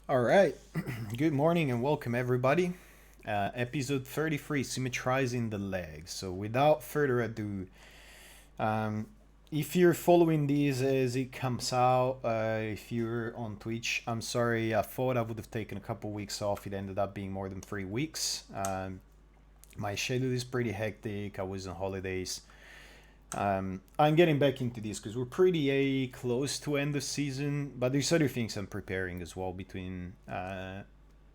All right. Good morning and welcome, everybody. Episode 33, Symmetrizing the Legs. So, without further ado, um, if you're following these as it comes out, if you're on Twitch, I'm sorry. I thought I would have taken a couple weeks off. It ended up being more than 3 weeks. My schedule is pretty hectic. I was on holidays. I'm getting back into this because we're pretty close to end of season, but there's other things I'm preparing as well between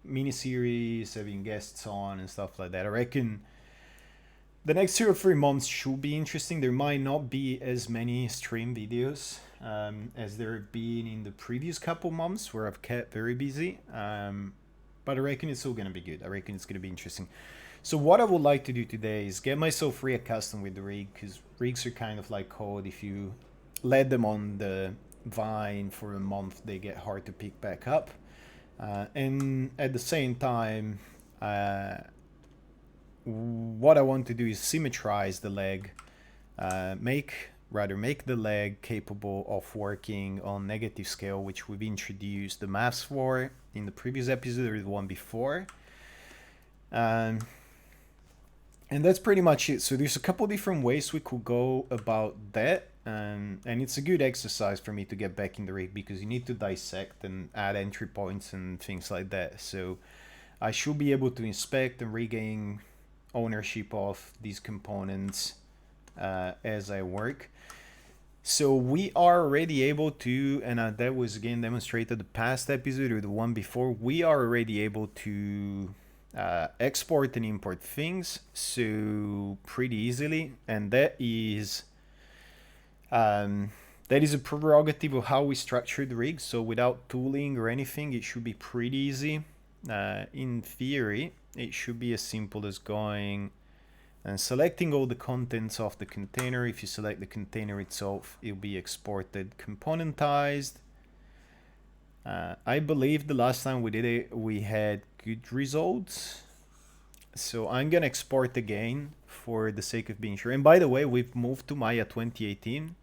miniseries, having guests on and stuff like that. I reckon the next 2 or 3 months should be interesting. There might not be as many stream videos as there have been in the previous couple months where I've kept very busy. But I reckon it's all going to be good. I reckon it's going to be interesting. So what I would like to do today is get myself reaccustomed with the rig, because rigs are kind of like code. If you let them on the vine for a month, they get hard to pick back up. And at the same time, what I want to do is symmetrize the leg, make the leg capable of working on negative scale, which we've introduced the maths for in the previous episode or the one before. And that's pretty much it. So there's a couple different ways we could go about that. And it's a good exercise for me to get back in the rig, because you need to dissect and add entry points and things like that. So I should be able to inspect and regain ownership of these components as I work. So we are already able to, and that was again demonstrated the past episode or the one before, we are already able to export and import things so pretty easily, and that is a prerogative of how we structure the rig. So without tooling or anything, it should be pretty easy. In theory, it should be as simple as going and selecting all the contents of the container. If you select the container itself, it'll be exported componentized. I believe the last time we did it, we had good results. So I'm gonna export again for the sake of being sure. And by the way, we've moved to Maya 2018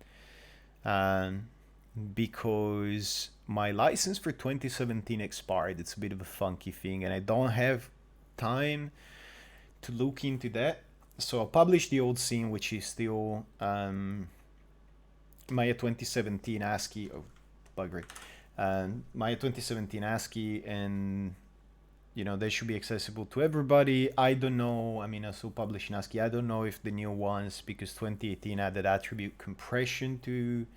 because my license for 2017 expired. It's a bit of a funky thing, and I don't have time to look into that. So I'll publish the old scene, which is still Maya 2017 ASCII. Oh, buggery. Maya 2017 ASCII, and they should be accessible to everybody. I don't know. I mean, I still publish in ASCII. I don't know if the new ones, because 2018 added attribute compression to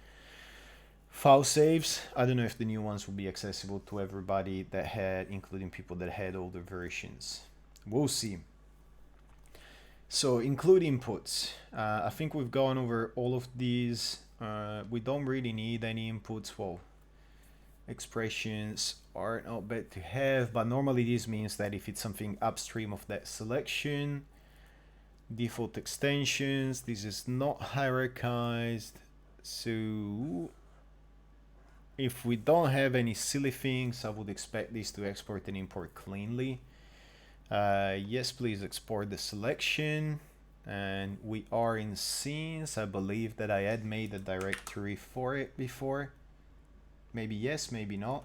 file saves. I don't know if the new ones will be accessible to everybody that had, including people that had older versions. We'll see. So include inputs. I think we've gone over all of these. We don't really need any inputs. Well, expressions are not bad to have, but normally this means that if it's something upstream of that selection, default extensions, this is not hierarchized. So if we don't have any silly things, I would expect this to export and import cleanly. Yes, please export the selection. And we are in scenes. I believe that I had made a directory for it before. Maybe yes, maybe not.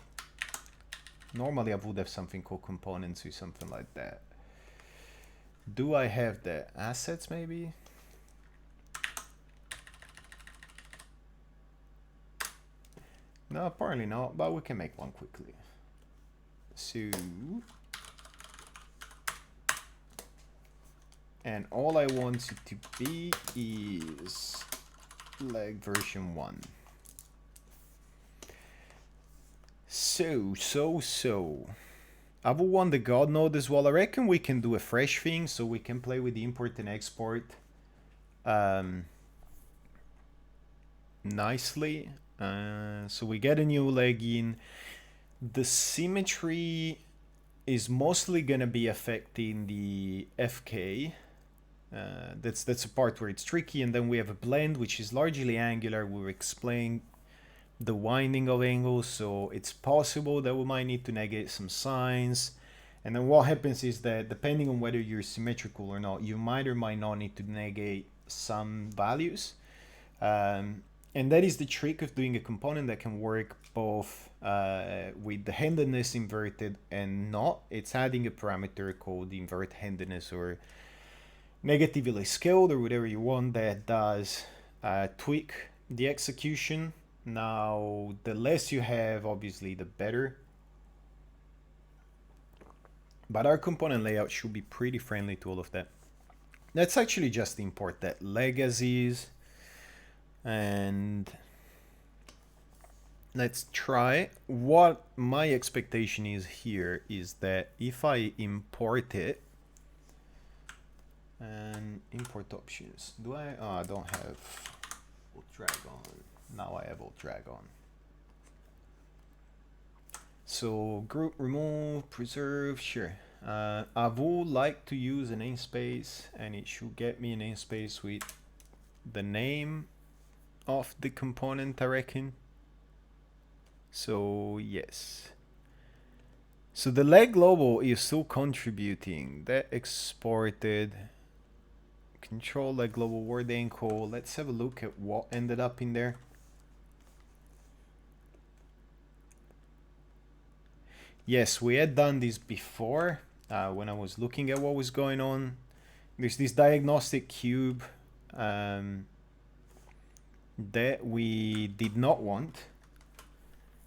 Normally I would have something called components or something like that. Do I have the assets maybe? No, apparently not, but we can make one quickly. So, and all I want it to be is leg version 1. So. I will want the God node as well. I reckon we can do a fresh thing, so we can play with the import and export nicely. So we get a new leg in. The symmetry is mostly gonna be affecting the FK. That's a part where it's tricky, and then we have a blend which is largely angular. We'll explain the winding of angles, so it's possible that we might need to negate some signs. And then what happens is that depending on whether you're symmetrical or not, you might or might not need to negate some values. And that is the trick of doing a component that can work both with the handedness inverted and not. It's adding a parameter called invert handedness or negatively scaled or whatever you want that does tweak the execution. Now, the less you have, obviously, the better. But our component layout should be pretty friendly to all of that. Let's actually just import that legacies and let's try. What my expectation is here is that if I import it and import options, do I? Oh, I don't have Alt Dragon. Now I have Alt Dragon. So group remove, preserve, sure. I would like to use a namespace and it should get me a namespace with the name of the component, I reckon. So yes. So the leg global is still contributing. That exported. Control leg global word ankle. Let's have a look at what ended up in there. Yes, we had done this before when I was looking at what was going on. There's this diagnostic cube that we did not want.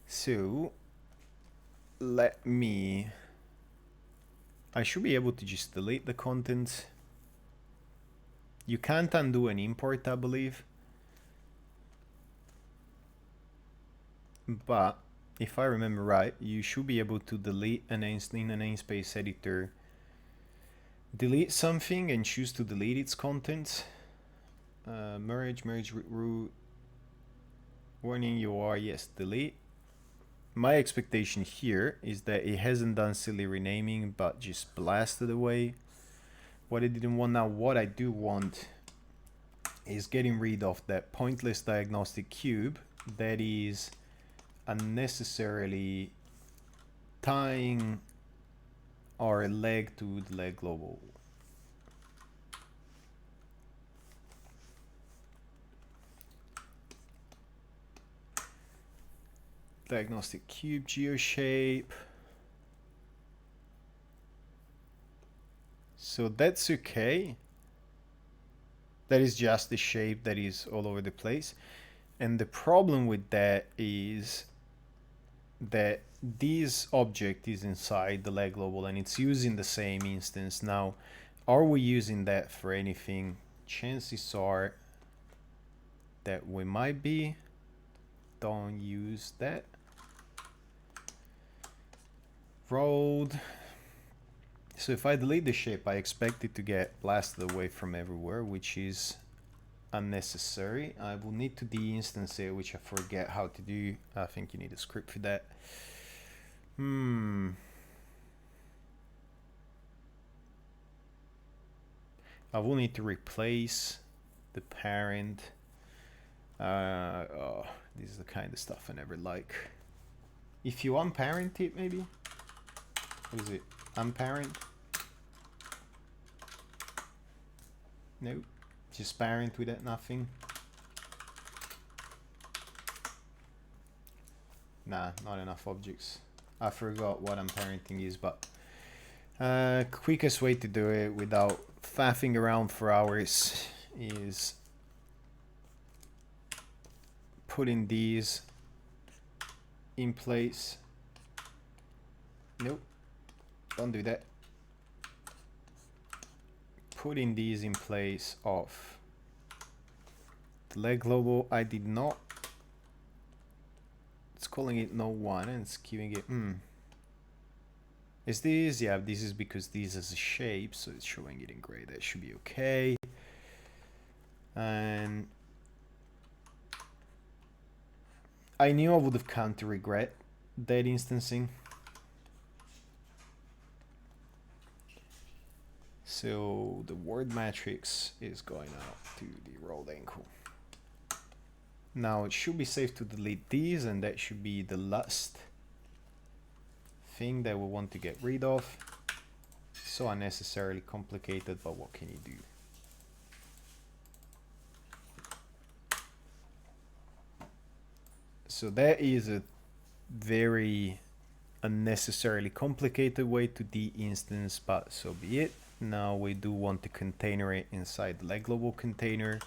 So let me... I should be able to just delete the contents. You can't undo an import, I believe. But if I remember right, you should be able to delete in a namespace editor. Delete something and choose to delete its contents. Merge with root. Warning, you are, yes, delete. My expectation here is that it hasn't done silly renaming, but just blasted away what I didn't want. Now, what I do want is getting rid of that pointless diagnostic cube that is unnecessarily tying our leg to the leg global. Diagnostic cube geoshape. So that's okay. That is just the shape that is all over the place. And the problem with that is that this object is inside the leg global and it's using the same instance. Now, are we using that for anything? Chances are that we might be. Don't use that. Road. So if I delete the shape, I expect it to get blasted away from everywhere, which is unnecessary. I will need to de-instance it, which I forget how to do. I think you need a script for that. I will need to replace the parent. Oh, this is the kind of stuff I never like. If you unparent it, maybe? What is it? Unparent? Nope. Just parent without nothing. Nah, not enough objects. I forgot what unparenting is, but quickest way to do it without faffing around for hours is putting these in place. Nope, don't do that. Putting these in place of the leg global. I did not. It's calling it no one and it's giving it Is this? Yeah, this is because this is a shape, so it's showing it in gray. That should be okay. And I knew I would have come to regret that instancing. So the word matrix is going out to the rolled ankle. Now it should be safe to delete these, and that should be the last thing that we want to get rid of. So unnecessarily complicated, but what can you do? So that is a very unnecessarily complicated way to de-instance, but so be it. Now we do want to container it inside the leg global container.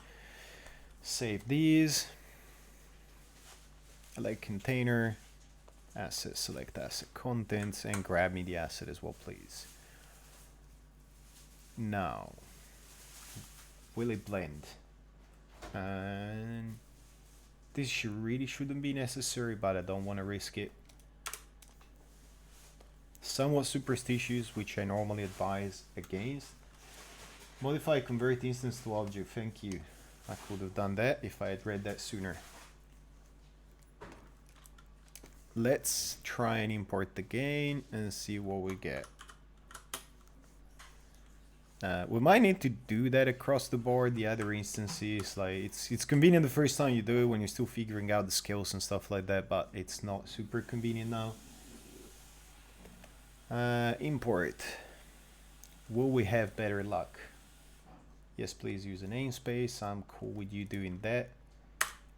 Save these. Leg container, asset, select asset contents, and grab me the asset as well, please. Now, will it blend? And this really shouldn't be necessary, but I don't want to risk it. Somewhat superstitious, which I normally advise against. Modify convert instance to object. Thank you. I could have done that if I had read that sooner. Let's try and import the gain and see what we get. We might need to do that across the board. The other instances, like it's convenient the first time you do it when you're still figuring out the skills and stuff like that, but it's not super convenient now. Import. Will we have better luck? Yes, please use a namespace. I'm cool with you doing that.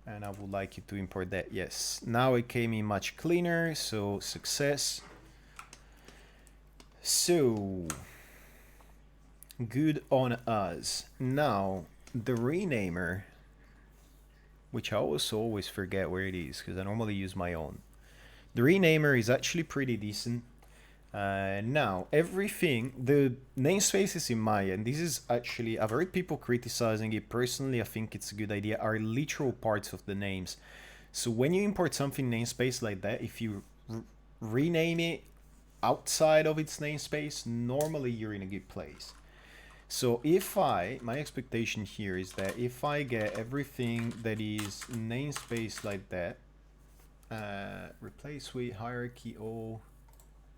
And I would like you to import that. Yes. Now it came in much cleaner. So success. So good on us. Now the renamer, which I also always forget where it is because I normally use my own. The renamer is actually pretty decent. Now everything, the namespaces in Maya, and this is actually, I've heard people criticizing it. Personally, I think it's a good idea, are literal parts of the names. So when you import something namespace like that, if you rename it outside of its namespace, normally you're in a good place. So if my expectation here is that if I get everything that is namespace like that, replace with hierarchy all.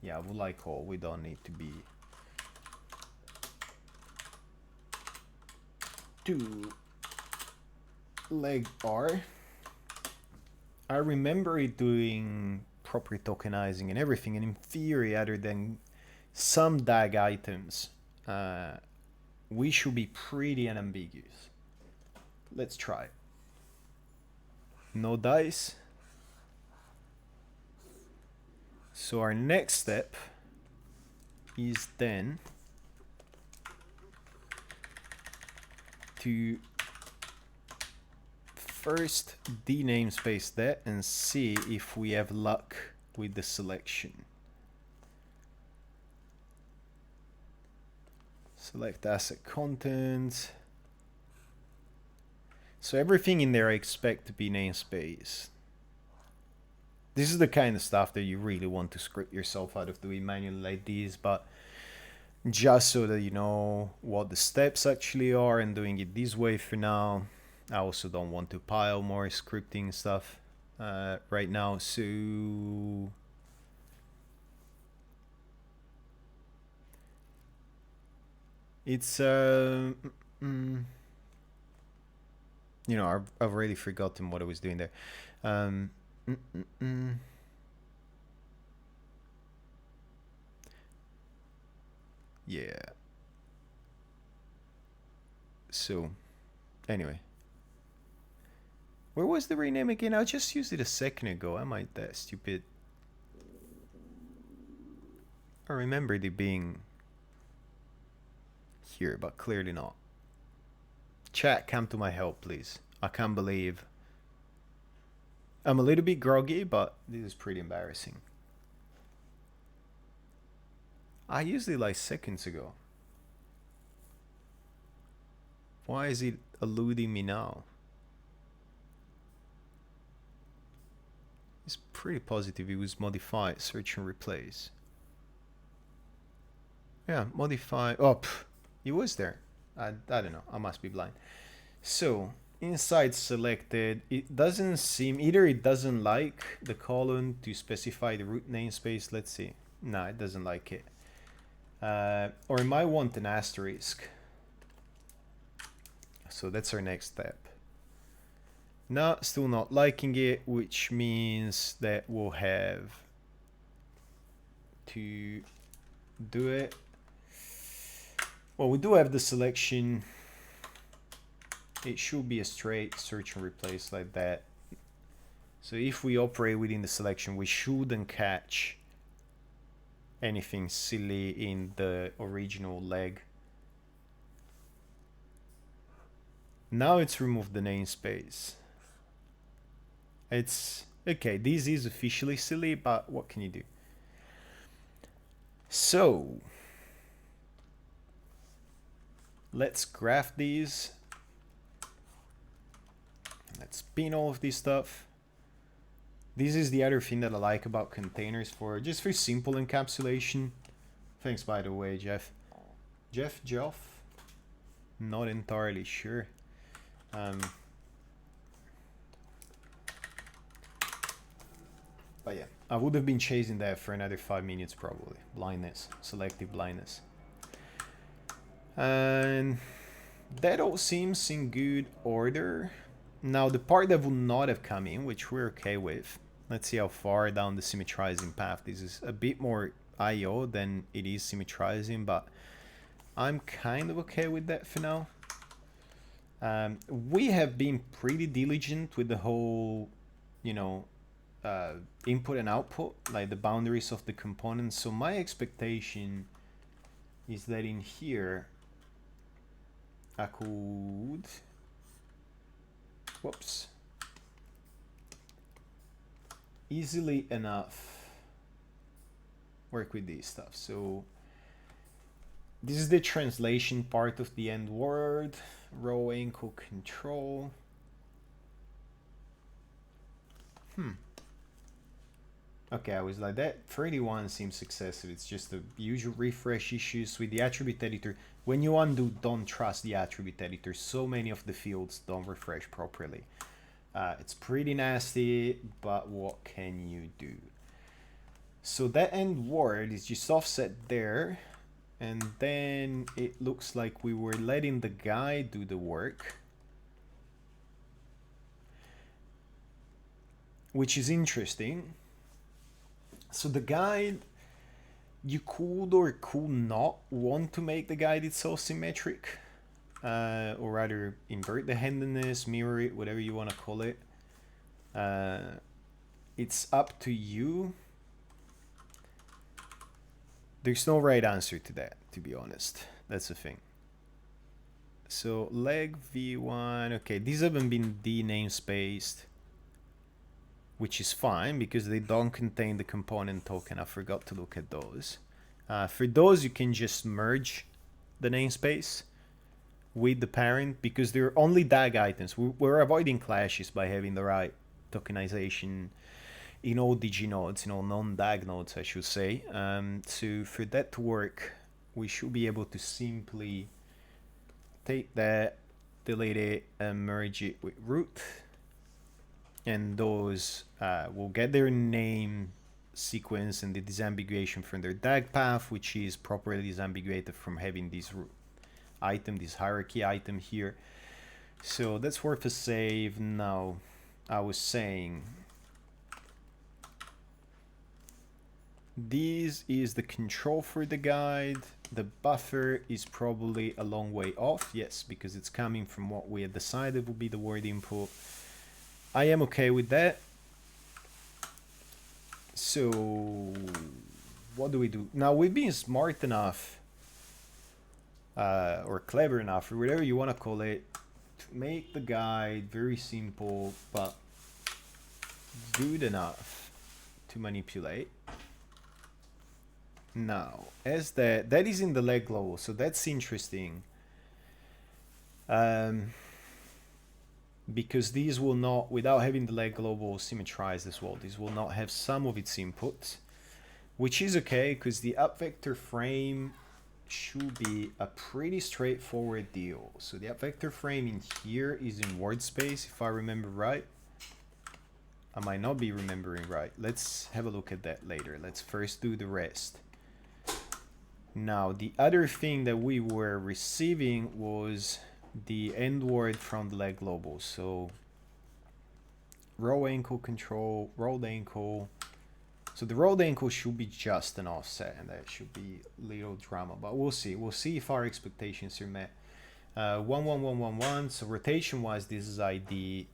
Yeah, I would like all. We don't need to be to leg R. I remember it doing proper tokenizing and everything, and in theory, other than some DAG items, we should be pretty unambiguous. Let's try. No dice. So our next step is then to first de-namespace that and see if we have luck with the selection. Select asset content. So everything in there I expect to be namespace. This is the kind of stuff that you really want to script yourself out of doing manually like this, but just so that you know what the steps actually are and doing it this way for now. I also don't want to pile more scripting stuff right now, so it's you know, I've already forgotten what I was doing there. Yeah. So, anyway. Where was the rename again? I just used it a second ago. Am I that stupid? I remembered it being here, but clearly not. Chat, come to my help, please. I can't believe. I'm a little bit groggy, but this is pretty embarrassing. I used it like seconds ago. Why is it eluding me now? It's pretty positive it was modified. Search and replace. Yeah, modify. Oh, it was there. I don't know. I must be blind. So inside selected, it doesn't seem, either it doesn't like the column to specify the root namespace. Let's see. No, it doesn't like it. Or it might want an asterisk. So that's our next step. No, still not liking it, which means that we'll have to do it. Well, we do have the selection. It should be a straight search and replace like that. So if we operate within the selection, we shouldn't catch anything silly in the original leg. Now it's removed the namespace. It's okay, this is officially silly, but what can you do? So let's graph these. Let's pin all of this stuff. This is the other thing that I like about containers for just for simple encapsulation. Thanks, by the way, Jeff. Jeff? Not entirely sure. But yeah, I would have been chasing that for another 5 minutes probably. Blindness, selective blindness. And that all seems in good order. Now the part that would not have come in, which we're okay with. Let's see how far down the symmetrizing path. This is a bit more IO than it is symmetrizing, but I'm kind of okay with that for now. We have been pretty diligent with the whole, you know, input and output, like the boundaries of the components. So my expectation is that in here I could, whoops, easily enough work with this stuff. So this is the translation part of the end word, row ankle control. Okay, I was like, that 31 seems excessive. It's just the usual refresh issues with the attribute editor. When you undo, don't trust the attribute editor. So many of the fields don't refresh properly. It's pretty nasty, but what can you do? So that end word is just offset there. And then it looks like we were letting the guy do the work, which is interesting. So the guide, you could or could not want to make the guide itself symmetric, or rather invert the handedness, mirror it, whatever you want to call it. It's up to you. There's no right answer to that, to be honest. That's the thing. So leg v1, okay, these haven't been de-namespaced, which is fine because they don't contain the component token. I forgot to look at those. For those, you can just merge the namespace with the parent because they're only DAG items. We're avoiding clashes by having the right tokenization in all DG nodes, non-DAG nodes, I should say. So for that to work, we should be able to simply take that, delete it, and merge it with root. And those will get their name sequence and the disambiguation from their DAG path, which is properly disambiguated from having this root item, this hierarchy item here. So that's worth a save. Now, I was saying, this is the control for the guide. The buffer is probably a long way off. Yes, because it's coming from what we had decided would be the word input. I am okay with that. So what do we do? Now we've been smart enough or clever enough or whatever you want to call it to make the guide very simple but good enough to manipulate. Now, as that is in the leg global, so that's interesting. Because these will not, without having the leg global symmetrized as well, these will not have some of its inputs, which is okay because the up vector frame should be a pretty straightforward deal. So the up vector frame in here is in word space, if I remember right. I might not be remembering right. Let's have a look at that later. Let's first do the rest. Now, the other thing that we were receiving was the end word from the leg global. So row ankle control, rolled ankle. So the rolled ankle should be just an offset, and that should be little drama, but we'll see. We'll see if our expectations are met. 1 1 1 1 1. So rotation wise, this is ID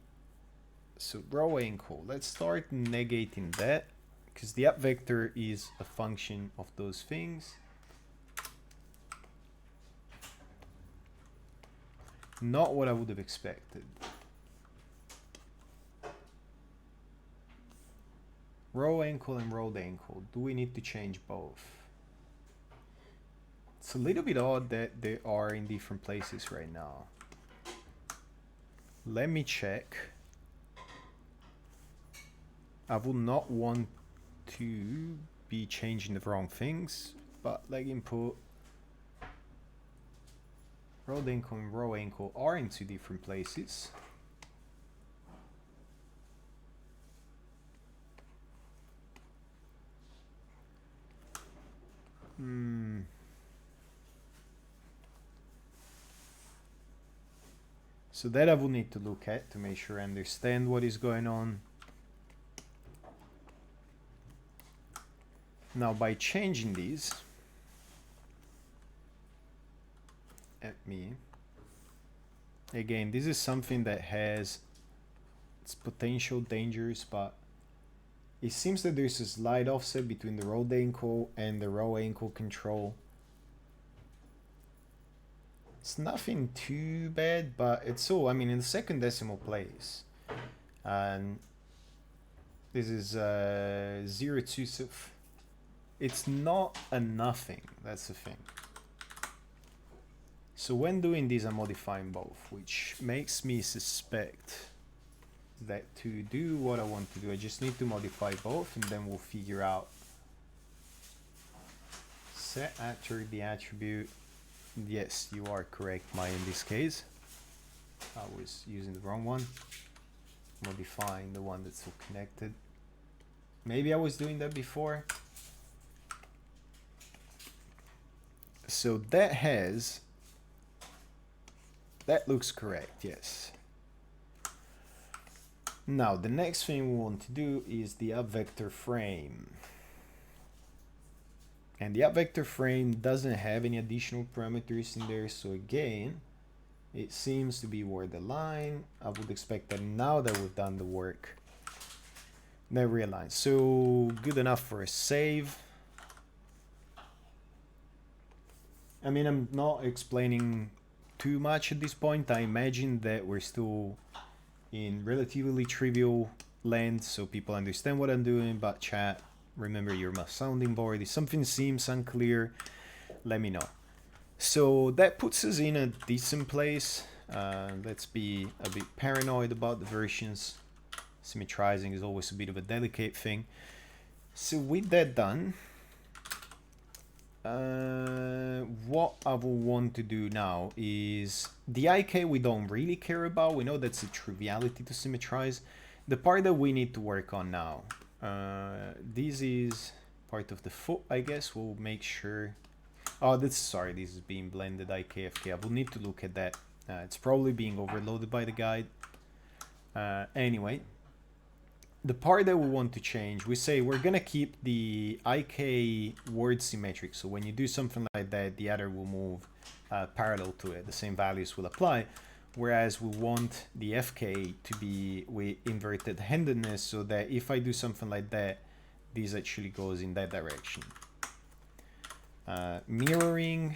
So row ankle, let's start negating that, because the up vector is a function of those things. Not what I would have expected. Row ankle and rolled ankle, do we need to change both? It's a little bit odd that they are in different places right now. Let me check. I would not want to be changing the wrong things, but leg input, rolled ankle and row ankle are in two different places. So that I will need to look at to make sure I understand what is going on. Now by changing these, again, this is something that has its potential dangers, but it seems that there's a slight offset between the rolled ankle and the row ankle control. It's nothing too bad, but it's all, I mean, in the second decimal place. And this is 0.2. It's not a nothing, that's the thing. So when doing this, I'm modifying both, which makes me suspect that to do what I want to do, I just need to modify both, and then we'll figure out. Set after the attribute. Yes, you are correct, Maya, in this case. I was using the wrong one. Modifying the one that's so connected. Maybe I was doing that before. So that looks correct, yes. Now, the next thing we want to do is the up vector frame. And the up vector frame doesn't have any additional parameters in there, so again, it seems to be where the line. I would expect that now that we've done the work, then realign. So good enough for a save. I mean, I'm not explaining too much at this point. I imagine that we're still in relatively trivial land, so people understand what I'm doing, but chat, remember you're my sounding board. If something seems unclear, let me know. So that puts us in a decent place. Let's be a bit paranoid about the versions. Symmetrizing is always a bit of a delicate thing. So with that done, what I will want to do now is the IK we don't really care about. We know that's a triviality to symmetrize. The part that we need to work on now, this is part of the foot, I guess. We'll make sure. Oh, this is being blended IKFK. I will need to look at that. It's probably being overloaded by the guide. Anyway, the part that we want to change, we say we're gonna keep the IK word symmetric. So when you do something like that, the other will move parallel to it. The same values will apply. Whereas we want the FK to be with inverted handedness, so that if I do something like that, this actually goes in that direction. Mirroring,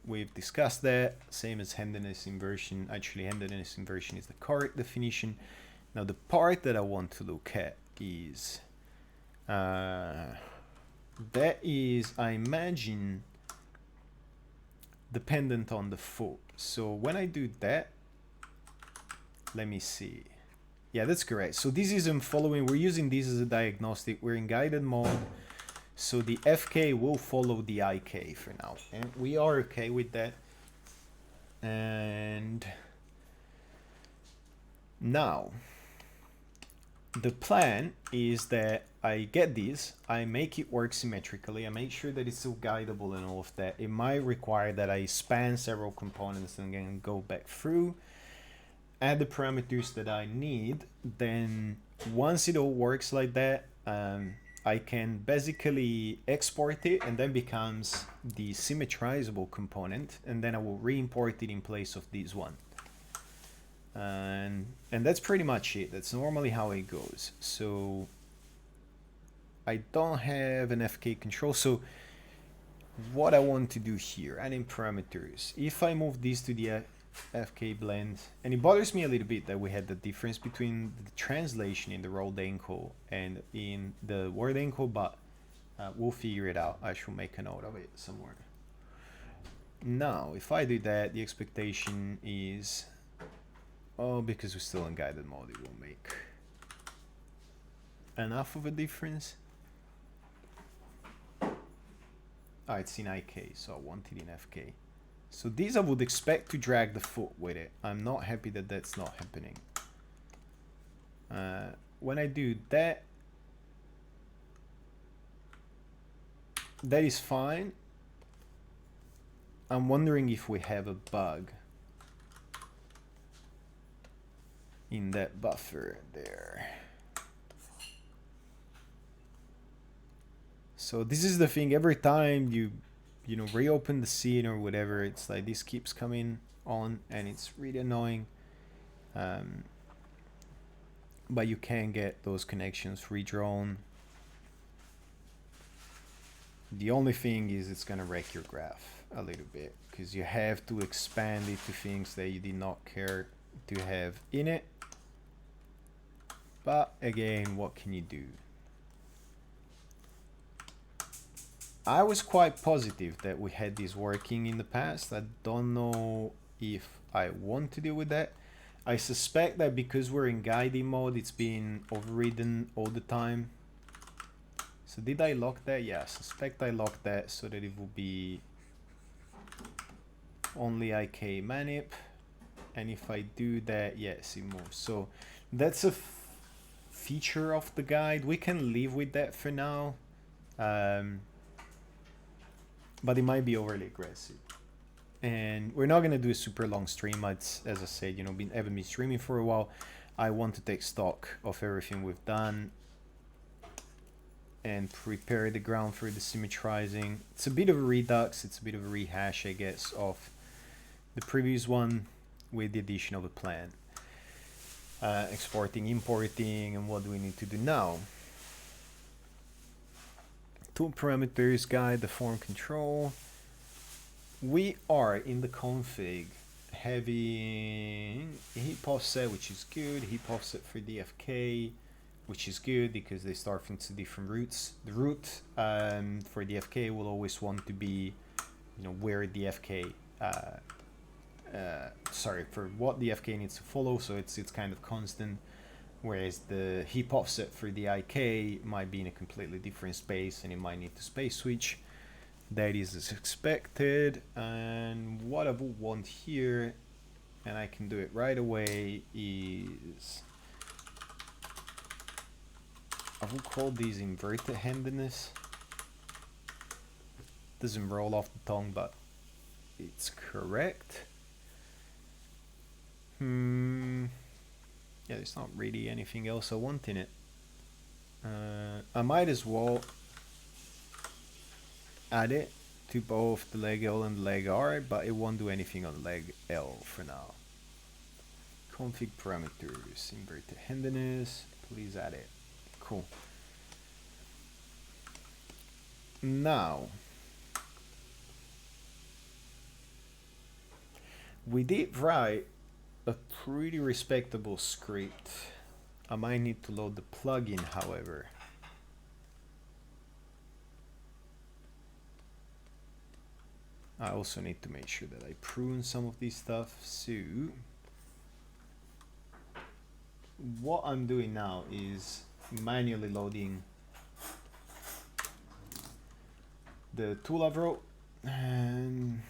we've discussed that, same as handedness inversion. Actually, handedness inversion is the correct definition. Now the part that I want to look at is, that is, I imagine, dependent on the foot. So when I do that, let me see. Yeah, that's correct. So this isn't following, we're using this as a diagnostic. We're in guided mode. So the FK will follow the IK for now. And we are okay with that. And now, the plan is that I get this, I make it work symmetrically, I make sure that it's still guidable and all of that. It might require that I span several components and then go back through, add the parameters that I need. Then once it all works like that, I can basically export it, and then becomes the symmetrizable component, and then I will re-import it in place of this one. And that's pretty much it. That's normally how it goes. So I don't have an FK control. So what I want to do here, adding parameters. If I move this to the FK blend, and it bothers me a little bit that we had the difference between the translation in the rolled ankle and in the word ankle, but we'll figure it out. I should make a note of it somewhere. Now, if I do that, the expectation is, oh, because we're still in guided mode, it will make enough of a difference. Ah, it's in IK, so I want it in FK. So these I would expect to drag the foot with it. I'm not happy that that's not happening. When I do that, that is fine. I'm wondering if we have a bug in that buffer there. So this is the thing, every time you reopen the scene or whatever, it's like this keeps coming on and it's really annoying. But you can get those connections redrawn. The only thing is it's gonna wreck your graph a little bit because you have to expand it to things that you did not care to have in it. But again, what can you do? I was quite positive that we had this working in the past. I don't know if I want to deal with that. I suspect that because we're in guiding mode, it's being overridden all the time. So did I lock that? Yeah, I suspect I locked that so that it will be only IK manip. And if I do that, yes, it moves. So that's a feature of the guide. We can live with that for now. But it might be overly aggressive. And we're not going to do a super long stream. As I said, haven't been streaming for a while. I want to take stock of everything we've done and prepare the ground for the symmetrizing. It's a bit of a redux. It's a bit of a rehash, I guess, of the previous one with the addition of a plan. Exporting, importing, and what do we need to do now? Tool parameters, guide, the form control. We are in the config having heap offset, which is good. Heap offset for DFK, which is good because they start from two different routes. The route for DFK will always want to be, where DFK, for what DFK needs to follow. So it's kind of constant. Whereas the heap offset for the IK might be in a completely different space and it might need to space switch. That is as expected. And what I would want here, and I can do it right away, is I would call these inverted handedness. Doesn't roll off the tongue, but it's correct. Yeah, there's not really anything else I want in it. I might as well add it to both the leg L and the leg R, but it won't do anything on leg L for now. Config parameters, inverted handedness, please add it. Cool. Now, we did write a pretty respectable script. I might need to load the plugin, however. I also need to make sure that I prune some of this stuff. So what I'm doing now is manually loading the tool I've wrote, and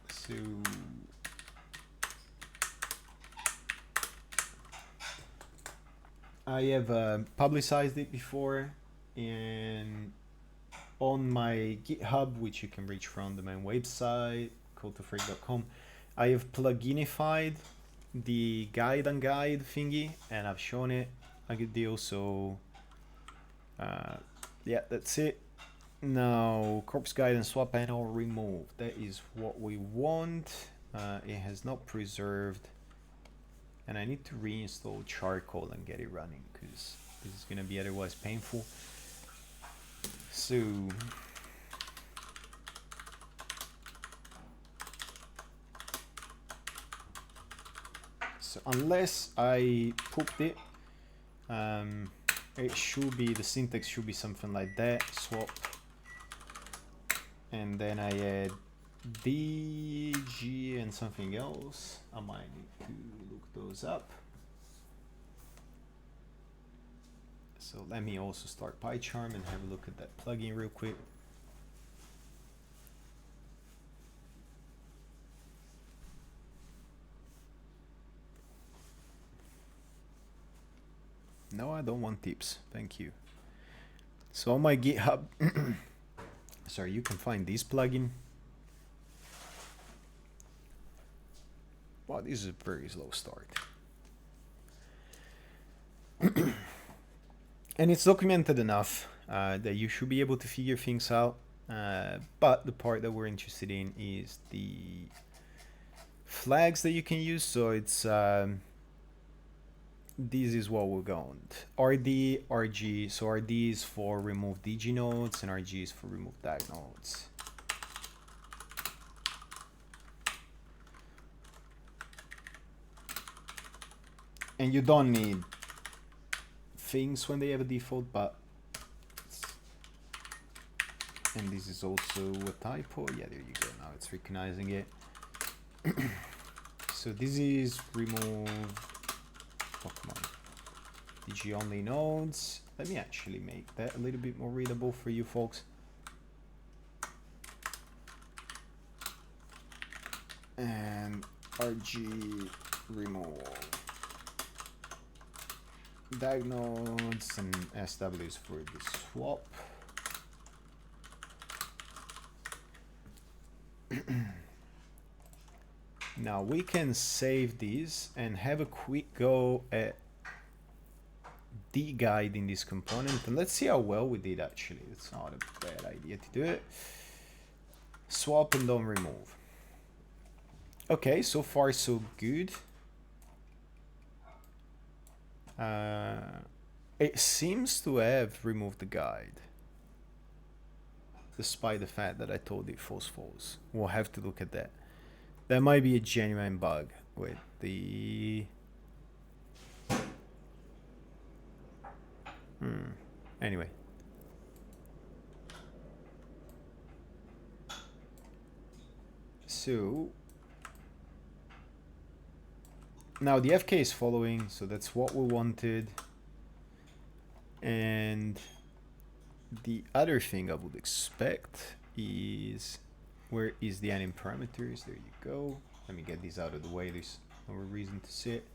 so I have publicized it before, and on my GitHub, which you can reach from the main website, codetofreak.com, I have pluginified the guide and guide thingy, and I've shown it a good deal. So yeah, that's it. Now, corpse guide and swap panel remove. That is what we want. It has not preserved. And I need to reinstall charcoal and get it running because this is going to be otherwise painful. So unless I pooped it, it should be, the syntax should be something like that. Swap, and then I add DG and something else. I might need to look those up. So let me also start PyCharm and have a look at that plugin real quick. No, I don't want tips. Thank you. So on my GitHub, sorry, you can find this plugin. Wow, this is a very slow start. And it's documented enough that you should be able to figure things out. But the part that we're interested in is the flags that you can use. So it's this is what we're going. RD, RG. So RD is for remove DG nodes and RG is for remove DAG nodes. And you don't need things when they have a default, but and this is also a typo. Yeah, there you go. Now it's recognizing it. So this is remove, oh come on, DG only nodes. Let me actually make that a little bit more readable for you folks. And RG remove DAG nodes and SWs for the swap. Now we can save these and have a quick go at de-guide in this component, and let's see how well we did actually. It's not a bad idea to do it. Swap and don't remove. Okay, so far so good. It seems to have removed the guide, despite the fact that I told it false. We'll have to look at that. That might be a genuine bug with the... Anyway. So... now the FK is following, so that's what we wanted. And the other thing I would expect is, where is the anim parameters? There you go. Let me get these out of the way. There's no reason to sit.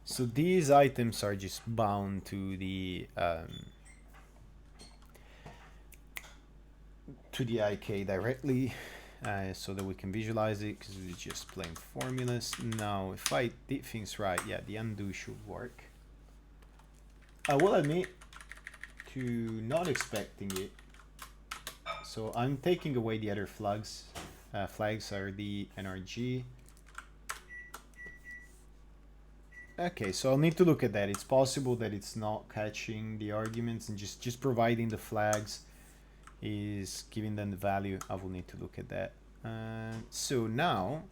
So these items are just bound to the IK directly. So that we can visualize it, because it's just plain formulas. Now, if I did things right, yeah, the undo should work. I will admit to not expecting it. So I'm taking away the other flags. Flags are the NRG. Okay, so I'll need to look at that. It's possible that it's not catching the arguments and just providing the flags is giving them the value. I will need to look at that. So now,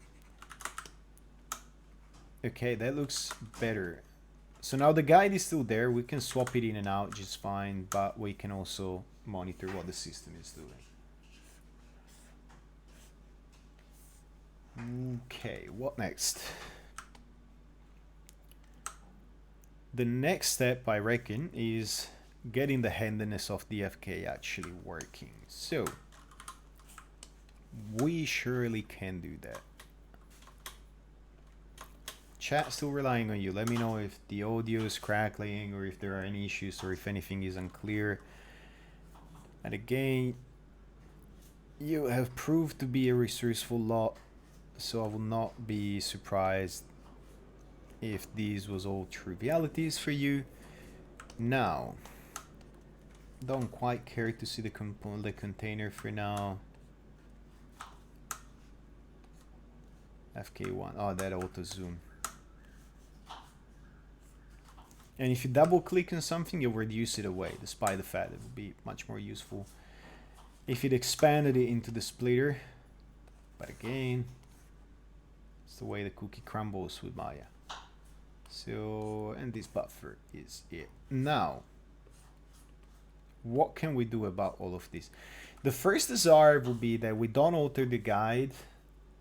okay, that looks better. So now the guide is still there. We can swap it in and out just fine, but we can also monitor what the system is doing. Okay, what next? The next step, I reckon, is getting the handiness of the FK actually working. So we surely can do that. Chat still relying on you. Let me know if the audio is crackling or if there are any issues or if anything is unclear. And again, you have proved to be a resourceful lot, so I will not be surprised if these was all trivialities for you. Now, Don't quite care to see the container for now. FK1. Oh, that auto zoom. And if you double click on something, you'll reduce it away. Despite the fact it would be much more useful if it expanded it into the splitter. But again, it's the way the cookie crumbles with Maya. So, and this buffer is it. Now, what can we do about all of this? The first desire would be that we don't alter the guide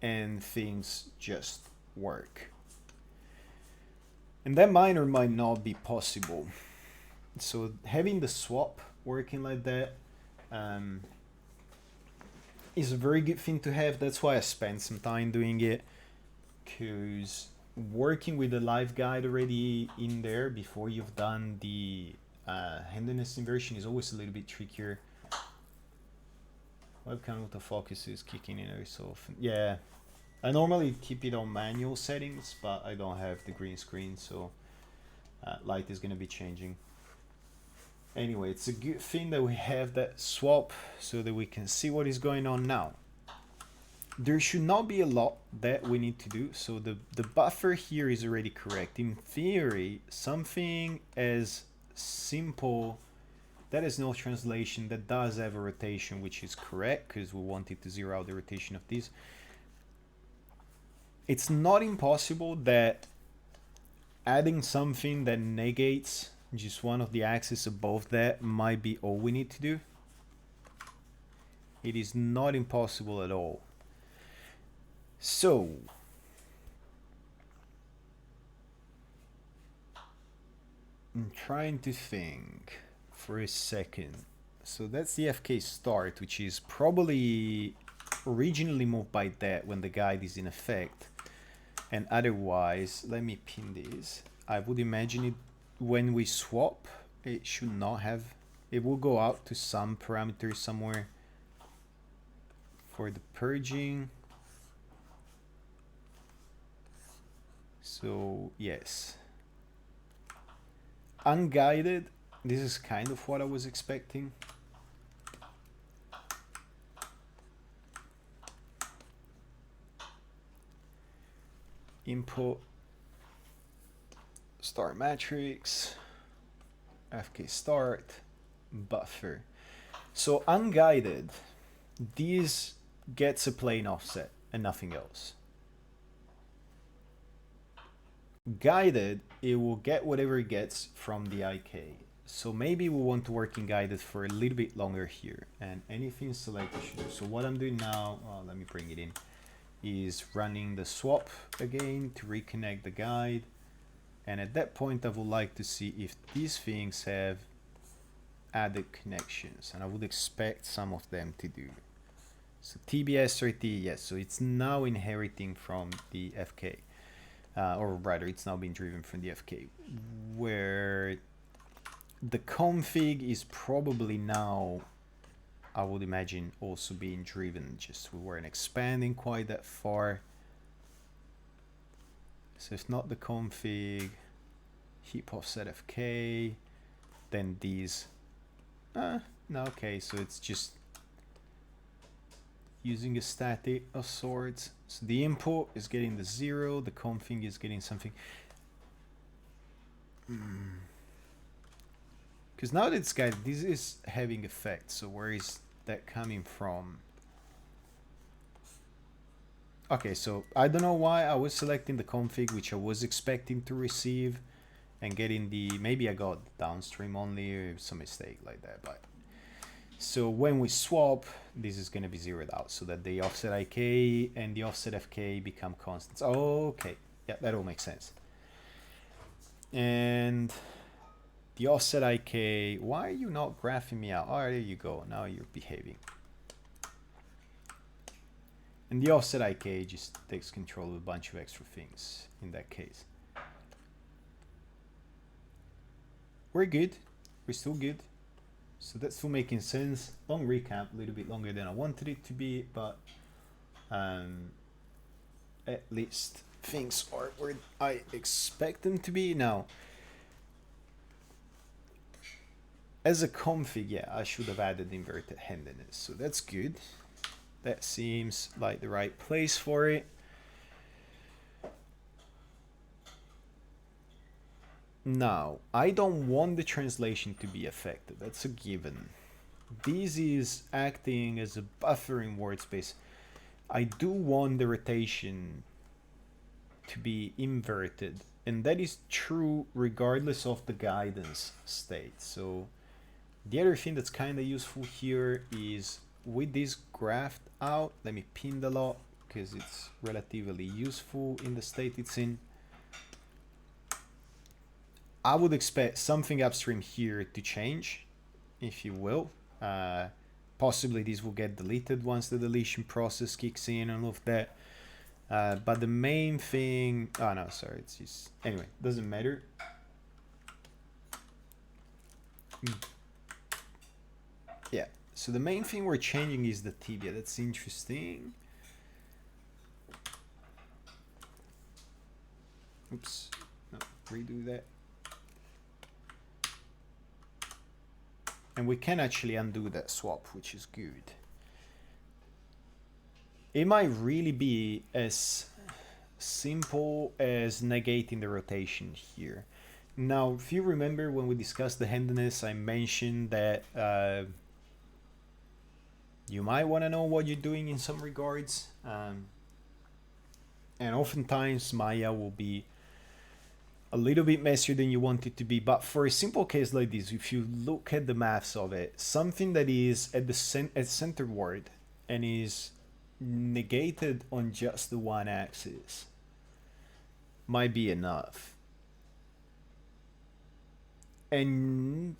and things just work. And that might or might not be possible. So having the swap working like that is a very good thing to have. That's why I spent some time doing it, because working with the live guide already in there before you've done the handedness inversion is always a little bit trickier. Webcam autofocus is kicking in every so often. Yeah, I normally keep it on manual settings, but I don't have the green screen, so light is going to be changing. Anyway, it's a good thing that we have that swap so that we can see what is going on now. There should not be a lot that we need to do. So the buffer here is already correct. In theory, something as simple, that is no translation, that does have a rotation, which is correct because we wanted to zero out the rotation of this. It's not impossible that adding something that negates just one of the axes above that might be all we need to do. It is not impossible at all. So I'm trying to think for a second. So that's the FK start, which is probably originally moved by that when the guide is in effect. And otherwise, let me pin this. I would imagine it when we swap, it should not have, it will go out to some parameter somewhere for the purging. So yes, unguided, this is kind of what I was expecting. Input start matrix, FK start, buffer. So unguided, this gets a plain offset and nothing else. Guided, it will get whatever it gets from the IK. So maybe we want to work in guided for a little bit longer here, and anything selected should do. So what I'm doing now, let me bring it in, is running the swap again to reconnect the guide. And at that point, I would like to see if these things have added connections, and I would expect some of them to do. So TBS30, yes, so it's now inheriting from the FK, or rather, it's now being driven from the FK, where the config is probably now, I would imagine, also being driven, just we weren't expanding quite that far. So if not the config, heap offset FK, then these, no, okay, so it's just using a static of sorts. So the input is getting the 0, the config is getting something. Because now that it's guided, this is having effect, so where is that coming from? Okay, so I don't know why I was selecting the config, which I was expecting to receive, and getting the, maybe I got downstream only or some mistake like that. But so when we swap, this is going to be zeroed out so that the offset IK and the offset FK become constants. Oh, okay, yeah, that all makes sense. And the offset IK, why are you not graphing me out? Oh, there you go, now you're behaving. And the offset IK just takes control of a bunch of extra things in that case. We're good. We're still good. So that's still making sense. Long recap, a little bit longer than I wanted it to be, but at least things are where I expect them to be. Now, as a config, yeah, I should have added inverted handedness, so that's good. That seems like the right place for it. Now, I don't want the translation to be affected, that's a given. This is acting as a buffer in word space. I do want the rotation to be inverted, and that is true regardless of the guidance state. So the other thing that's kind of useful here is with this graphed out, let me pin the lot because it's relatively useful in the state it's in. I would expect something upstream here to change, if you will. Possibly this will get deleted once the deletion process kicks in and all of that. But the main thing, oh no, sorry, it's just, anyway, doesn't matter. Yeah, so the main thing we're changing is the tibia. That's interesting. Oops, no, redo that. And we can actually undo that swap, which is good. It might really be as simple as negating the rotation here. Now, if you remember when we discussed the handedness, I mentioned that you might want to know what you're doing in some regards. And oftentimes Maya will be a little bit messier than you want it to be, but for a simple case like this, if you look at the maths of it, something that is at the center word and is negated on just the one axis might be enough. And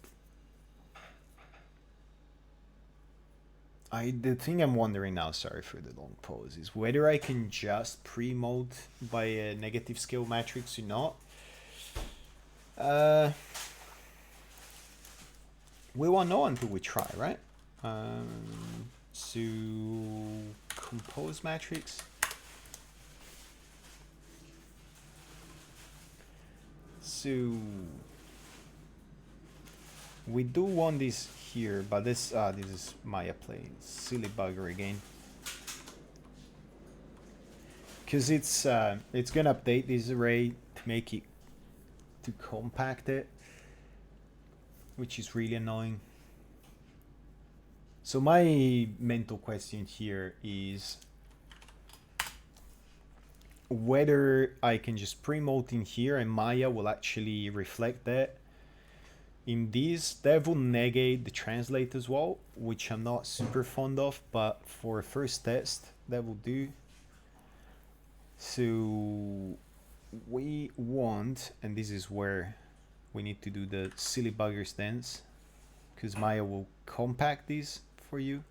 the thing I'm wondering now, sorry for the long pause, is whether I can just pre-mode by a negative scale matrix or not. We won't know until we try, right? So compose matrix. So we do want this here, but this is Maya playing silly bugger again. Because it's gonna update this array to make it to compact it, which is really annoying. So my mental question here is whether I can just pre-mode in here and Maya will actually reflect that. In this, that will negate the translate as well, which I'm not super fond of, but for a first test, that will do. So we want, and this is where we need to do the silly bugger stance, because Maya will compact this for you.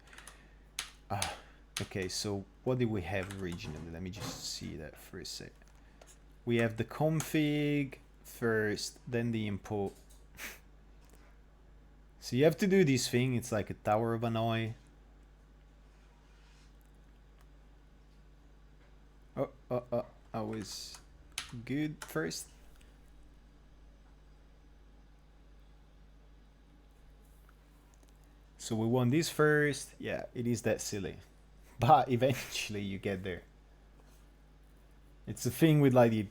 Okay, so what did we have originally? Let me just see that for a sec. We have the config first, then the input. So you have to do this thing, it's like a Tower of Hanoi. I was good first. So we want this first. Yeah, it is that silly. But eventually you get there. It's a thing with like the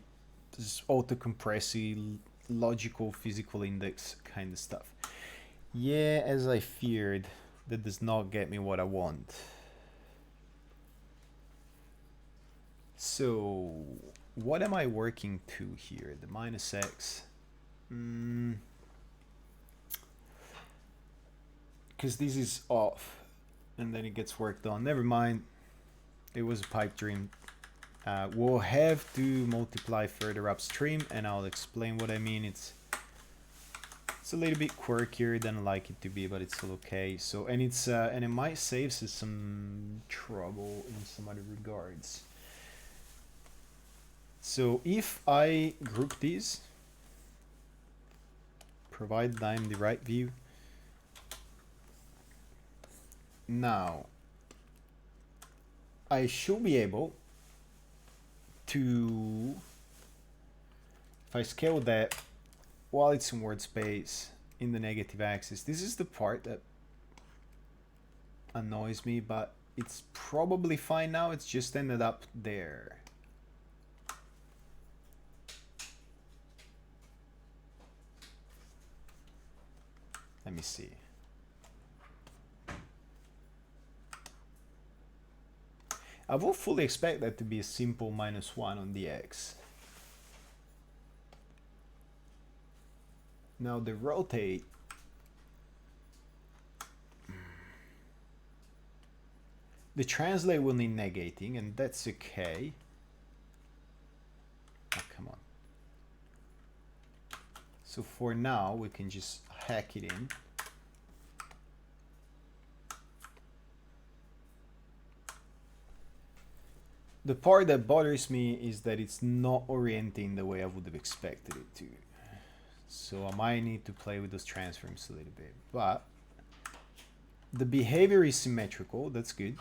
auto-compressy, logical physical index kind of stuff. Yeah, as I feared, that does not get me what I want. So, what am I working to here? The minus x. Because this is off, and then it gets worked on. Never mind. It was a pipe dream. We'll have to multiply further upstream, and I'll explain what I mean. It's a little bit quirkier than I like it to be, but it's still okay. So, and it's and it might save us some trouble in some other regards. So if I group these, provided I'm the right view, now I should be able to, if I scale that while it's in word space, in the negative axis. This is the part that annoys me, but it's probably fine now. It's just ended up there. Let me see. I will fully expect that to be a simple -1 on the x. Now the rotate, the translate will need negating, and that's okay. Oh, come on. So for now, we can just hack it in. The part that bothers me is that it's not orienting the way I would have expected it to. So I might need to play with those transforms a little bit. But the behavior is symmetrical, that's good.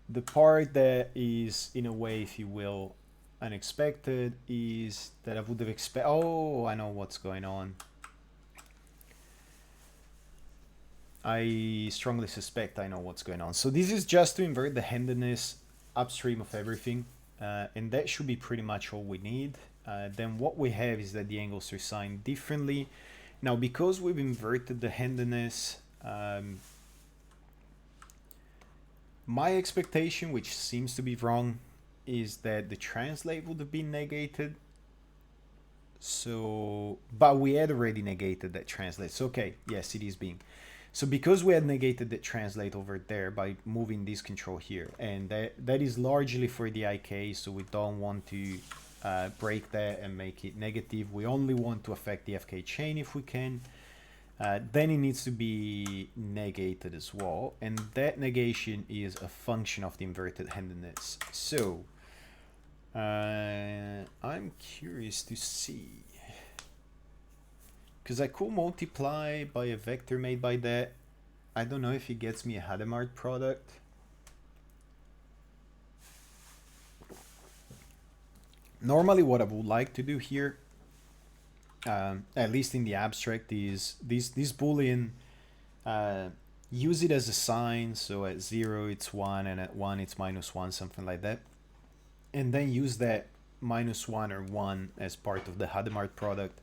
The part that is, in a way, if you will, unexpected is that I would have expected. Oh, I know what's going on. I strongly suspect I know what's going on. So this is just to invert the handedness upstream of everything, and that should be pretty much all we need. Then what we have is that the angles are signed differently. Now, because we've inverted the handedness, my expectation, which seems to be wrong, is that the translate would have been negated. So, but we had already negated that translate. So, okay, yes, it is being. So because we had negated the translate over there by moving this control here, and that is largely for the IK, so we don't want to break that and make it negative. We only want to affect the FK chain if we can. Then it needs to be negated as well, and that negation is a function of the inverted handedness. So I'm curious to see, because I could multiply by a vector made by that. I don't know if it gets me a Hadamard product. Normally what I would like to do here, at least in the abstract, is this Boolean, use it as a sign, so at 0 it's 1 and at 1 it's -1, something like that. And then use that -1 or 1 as part of the Hadamard product,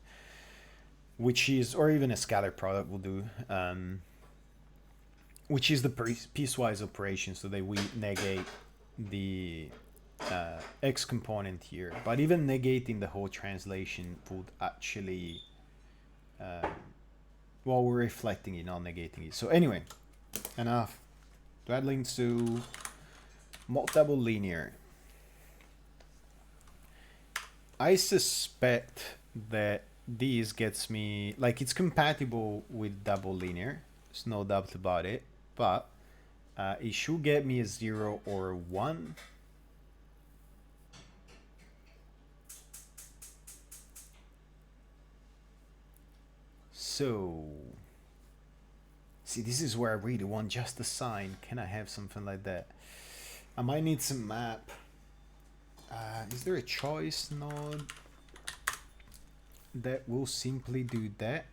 which is, or even a scalar product will do, which is the piecewise operation, so that we negate the x component here. But even negating the whole translation would actually, well, we're reflecting it, not negating it. So anyway, enough dwelling to multiple linear. I suspect that this gets me, like, it's compatible with double linear, there's no doubt about it, but it should get me a 0 or a 1. So, see, this is where I really want just a sign. Can I have something like that? I might need some map. Is there a choice node that will simply do that?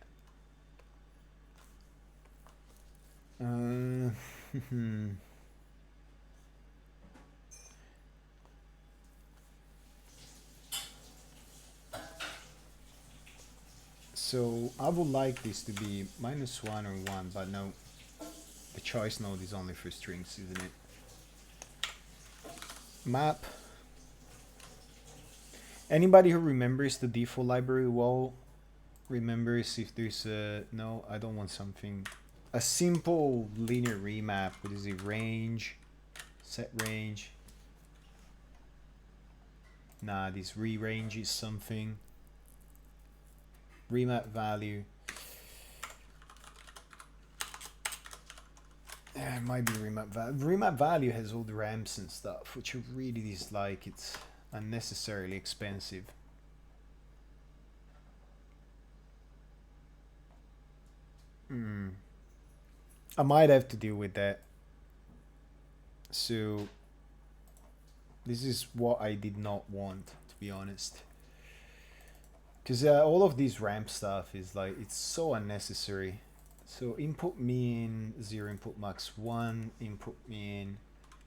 So I would like this to be -1 or 1, but no, the choice node is only for strings, isn't it? Map. Anybody who remembers the default library well remembers if there's a, no, I don't want something, a simple linear remap. What is it? Range, set range. Nah, this rerange is something. Remap value. Yeah, it might be remap value. Remap value has all the ramps and stuff, which I really dislike. It's unnecessarily expensive. I might have to deal with that. So This is what I did not want, to be honest. Because all of this ramp stuff is like, it's so unnecessary. So input mean 0, input max 1, input mean.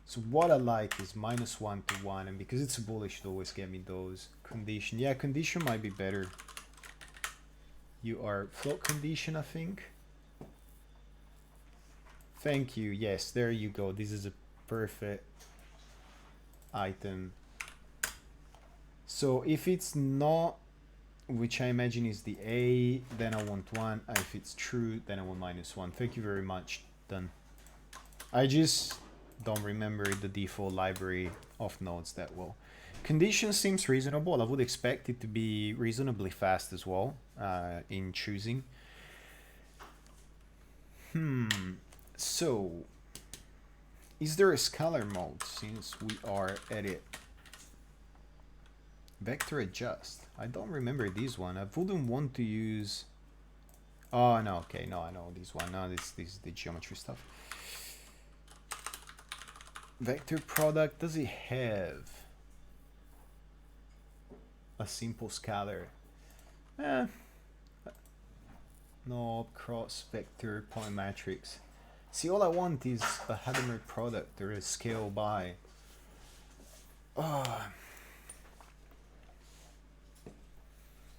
So what I like is -1 to 1, and because it's a bull, it should always get me those. Condition, yeah, condition might be better. You are float condition, I think. Thank you, yes, there you go. This is a perfect item. So if it's not, which I imagine is the A, then I want 1. If it's true, then I want -1. Thank you very much. Done. I just don't remember the default library of nodes that well. Condition seems reasonable. I would expect it to be reasonably fast as well in choosing. So, is there a scalar mode since we are at it? Vector adjust. I don't remember this one. I wouldn't want to use. Oh no, okay, no, I know this one. No, this is the geometry stuff. Vector product, does it have a simple scalar? No, cross vector point matrix. See, all I want is a Hadamard product or a scale by.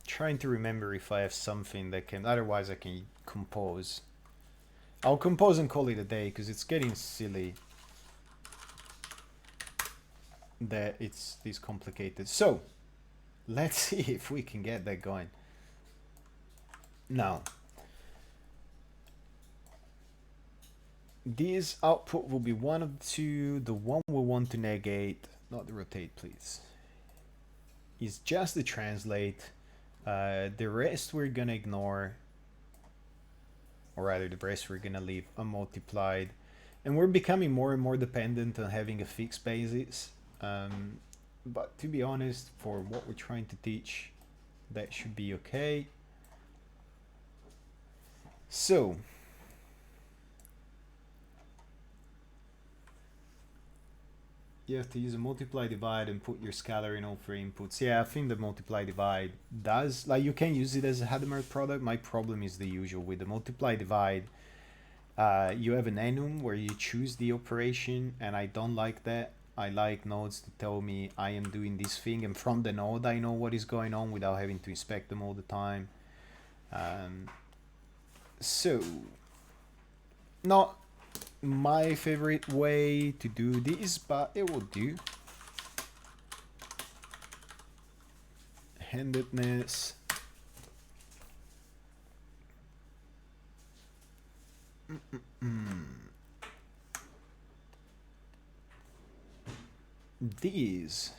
Trying to remember if I have something that can, otherwise I can compose. I'll compose and call it a day because it's getting silly that it's this complicated. So let's see if we can get that going. Now, this output will be one of the two. The one we want to negate, not the rotate, please, is just the translate. The rest we're gonna ignore, or rather the rest we're gonna leave unmultiplied, and we're becoming more and more dependent on having a fixed basis. But to be honest, for what we're trying to teach, that should be okay. So you have to use a multiply divide and put your scalar in all 3 inputs. Yeah, I think the multiply divide does, like, you can use it as a Hadamard product. My problem is the usual with the multiply divide. You have an enum where you choose the operation, and I don't like that. I like nodes to tell me I am doing this thing, and from the node I know what is going on without having to inspect them all the time. So, not my favorite way to do this, but it will do. Handedness. These,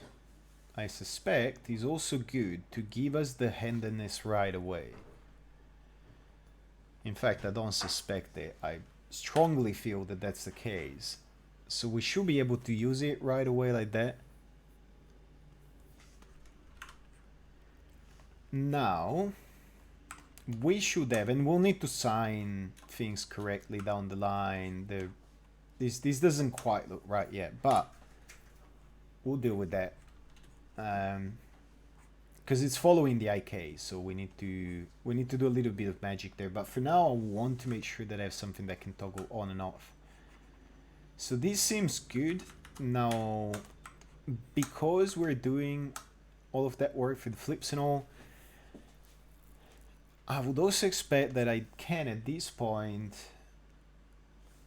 I suspect, is also good to give us the handedness right away. In fact, I don't suspect it. I strongly feel that that's the case. So we should be able to use it right away like that. Now, we should have, and we'll need to sign things correctly down the line. This doesn't quite look right yet, but we'll deal with that. Because it's following the IK, so we need to do a little bit of magic there. But for now, I want to make sure that I have something that can toggle on and off. So this seems good. Now, because we're doing all of that work for the flips and all, I would also expect that I can, at this point,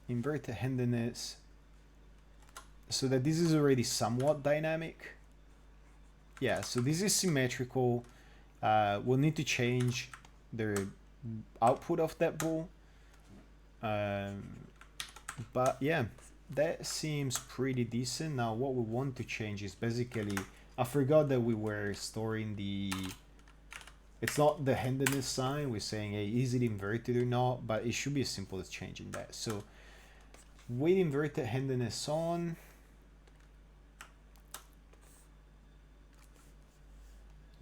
invert the handedness so that this is already somewhat dynamic. Yeah, so this is symmetrical. We'll need to change the output of that bull. But yeah, that seems pretty decent. Now what we want to change is basically, I forgot that we were storing the, it's not the handedness sign. We're saying, hey, is it inverted or not? But it should be as simple as changing that. So with inverted handedness on,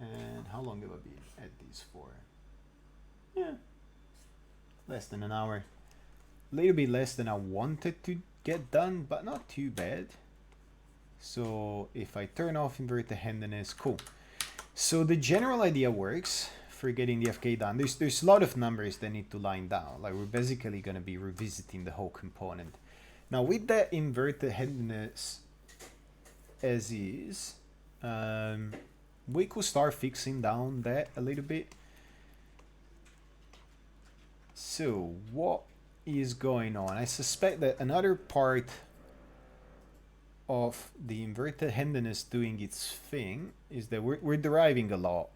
and how long have I been at these for? Yeah, less than an hour. A little bit less than I wanted to get done, but not too bad. So if I turn off inverted handedness, cool. So the general idea works for getting the FK done. There's a lot of numbers that need to line down. Like we're basically going to be revisiting the whole component. Now with that inverted handedness as is, we could start fixing down that a little bit. So what is going on? I suspect that another part of the inverted handedness doing its thing is that we're deriving a lot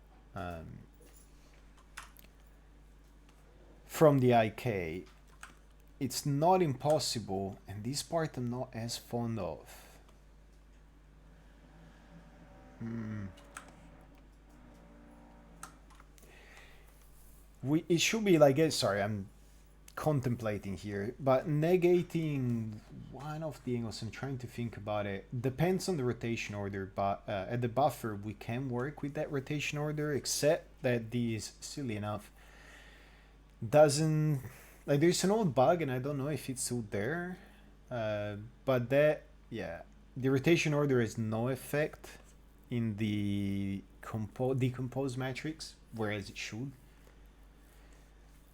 from the IK. It's not impossible, and this part I'm not as fond of. It should be like, sorry, I'm contemplating here, but negating one of the angles, I'm trying to think about it, depends on the rotation order, but at the buffer we can work with that rotation order, except that this, silly enough, doesn't, like, there's an old bug and I don't know if it's still there, but that, yeah, the rotation order has no effect in the decompose matrix, whereas it should.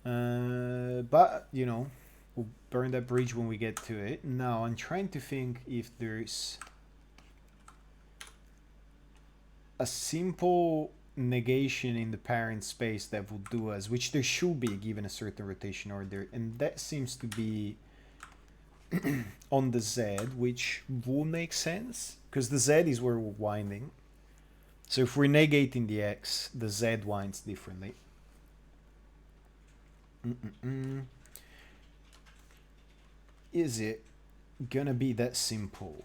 But you know, we'll burn that bridge when we get to it. Now I'm trying to think if there's a simple negation in the parent space that will do us, which there should be given a certain rotation order, and that seems to be on the Z, which will make sense because the Z is where we're winding. So if we're negating the X, the Z winds differently. Is it gonna be that simple?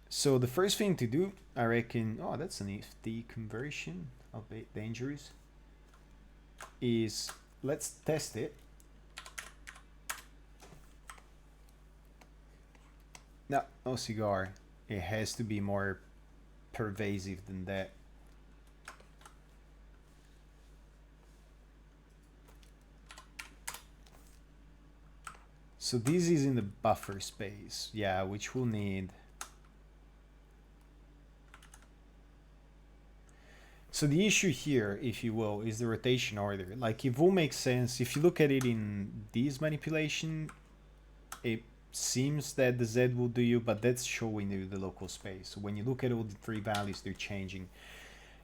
So the first thing to do, I reckon, oh, that's an FD conversion of dangerous, is let's test it. No cigar. It has to be more pervasive than that. So this is in the buffer space, yeah, which we'll need. So the issue here, if you will, is the rotation order. Like, it will make sense if you look at it in this manipulation, it seems that the Z will do you, but that's showing you the local space. So when you look at all the three values, they're changing.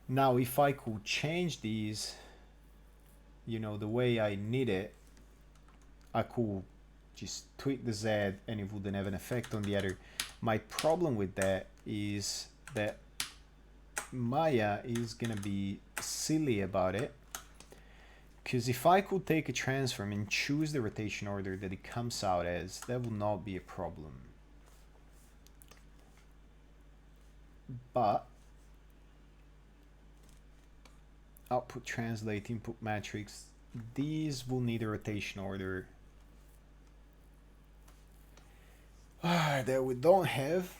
Now, if I could change these, you know, the way I need it, I could just tweak the Z and it wouldn't have an effect on the other. My problem with that is that Maya is gonna be silly about it, because if I could take a transform and choose the rotation order that it comes out as, that will not be a problem. But output translate, input matrix, these will need a rotation order that we don't have.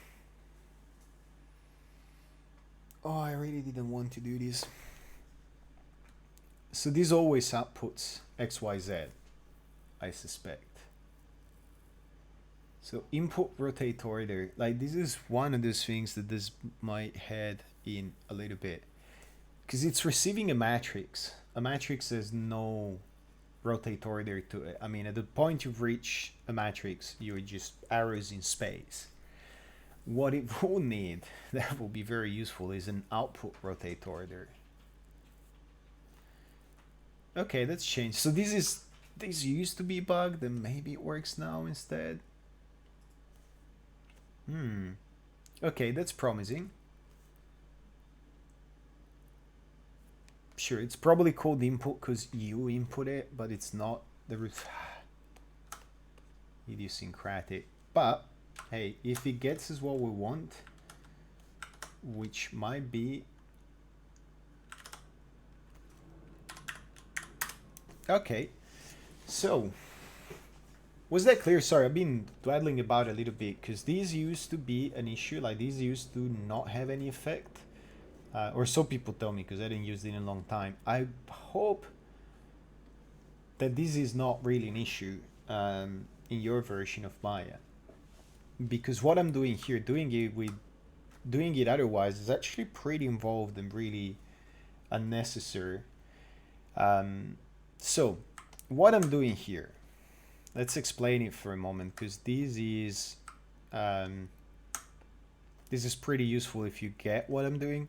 Oh, I really didn't want to do this. So this always outputs XYZ, I suspect. So input rotate order, like this is one of those things that this might head in a little bit, because it's receiving a matrix. A matrix has no rotate order to it. I mean, at the point you've reached a matrix, you're just arrows in space. What it will need, that will be very useful, is an output rotate order. Okay, that's changed. So this used to be bugged, and maybe it works now instead. Okay, that's promising. Sure, it's probably called input because you input it, but it's not the idiosyncratic. But hey, if it gets us what we want, which might be okay. So was that clear? Sorry, I've been dawdling about a little bit because these used to be an issue. Like these used to not have any effect. Or so people tell me, because I didn't use it in a long time. I hope that this is not really an issue. in your version of Maya. Because what I'm doing here, doing it otherwise is actually pretty involved and really unnecessary. So what I'm doing here, let's explain it for a moment, because this is pretty useful if you get what I'm doing.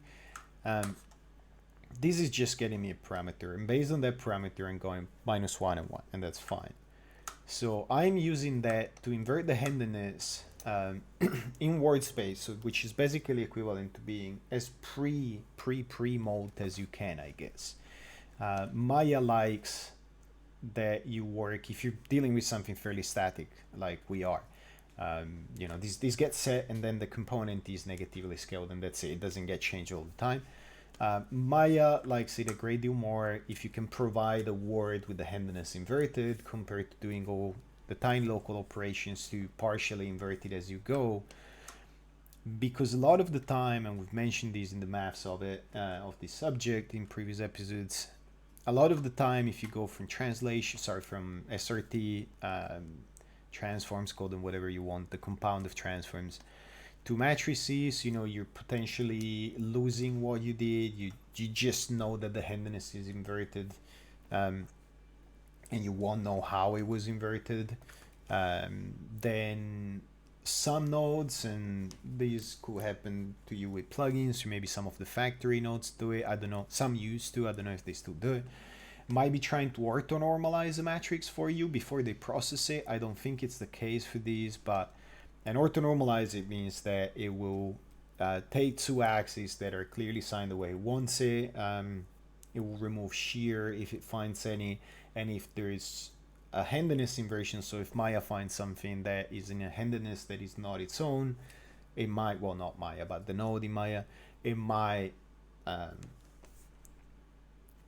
This is just getting me a parameter, and based on that parameter I'm going -1 and 1, and that's fine. So I'm using that to invert the handedness in word space, so, which is basically equivalent to being as pre-mold as you can, I guess. Maya likes that you work if you're dealing with something fairly static like we are. You know, these get set and then the component is negatively scaled, and that's it. It doesn't get changed all the time. Maya likes it a great deal more if you can provide a word with the handedness inverted compared to doing all the tiny local operations to partially invert it as you go. Because a lot of the time, and we've mentioned these in the maths of it, of this subject in previous episodes, a lot of the time if you go from from SRT, transforms, call them whatever you want, the compound of transforms, to matrices, you know, you're potentially losing what you did. You just know that the handedness is inverted, and you won't know how it was inverted. Then some nodes, and these could happen to you with plugins, or maybe some of the factory nodes do it. I don't know. Some used to. I don't know if they still do it. Might be trying to orthonormalize a matrix for you before they process it. I don't think it's the case for these, but and orthonormalize it means that it will take two axes that are clearly signed the way it wants it. It will remove shear if it finds any, and if there is a handedness inversion, so if Maya finds something that is in a handedness that is not its own, it might, well, not Maya, but the node in Maya, it might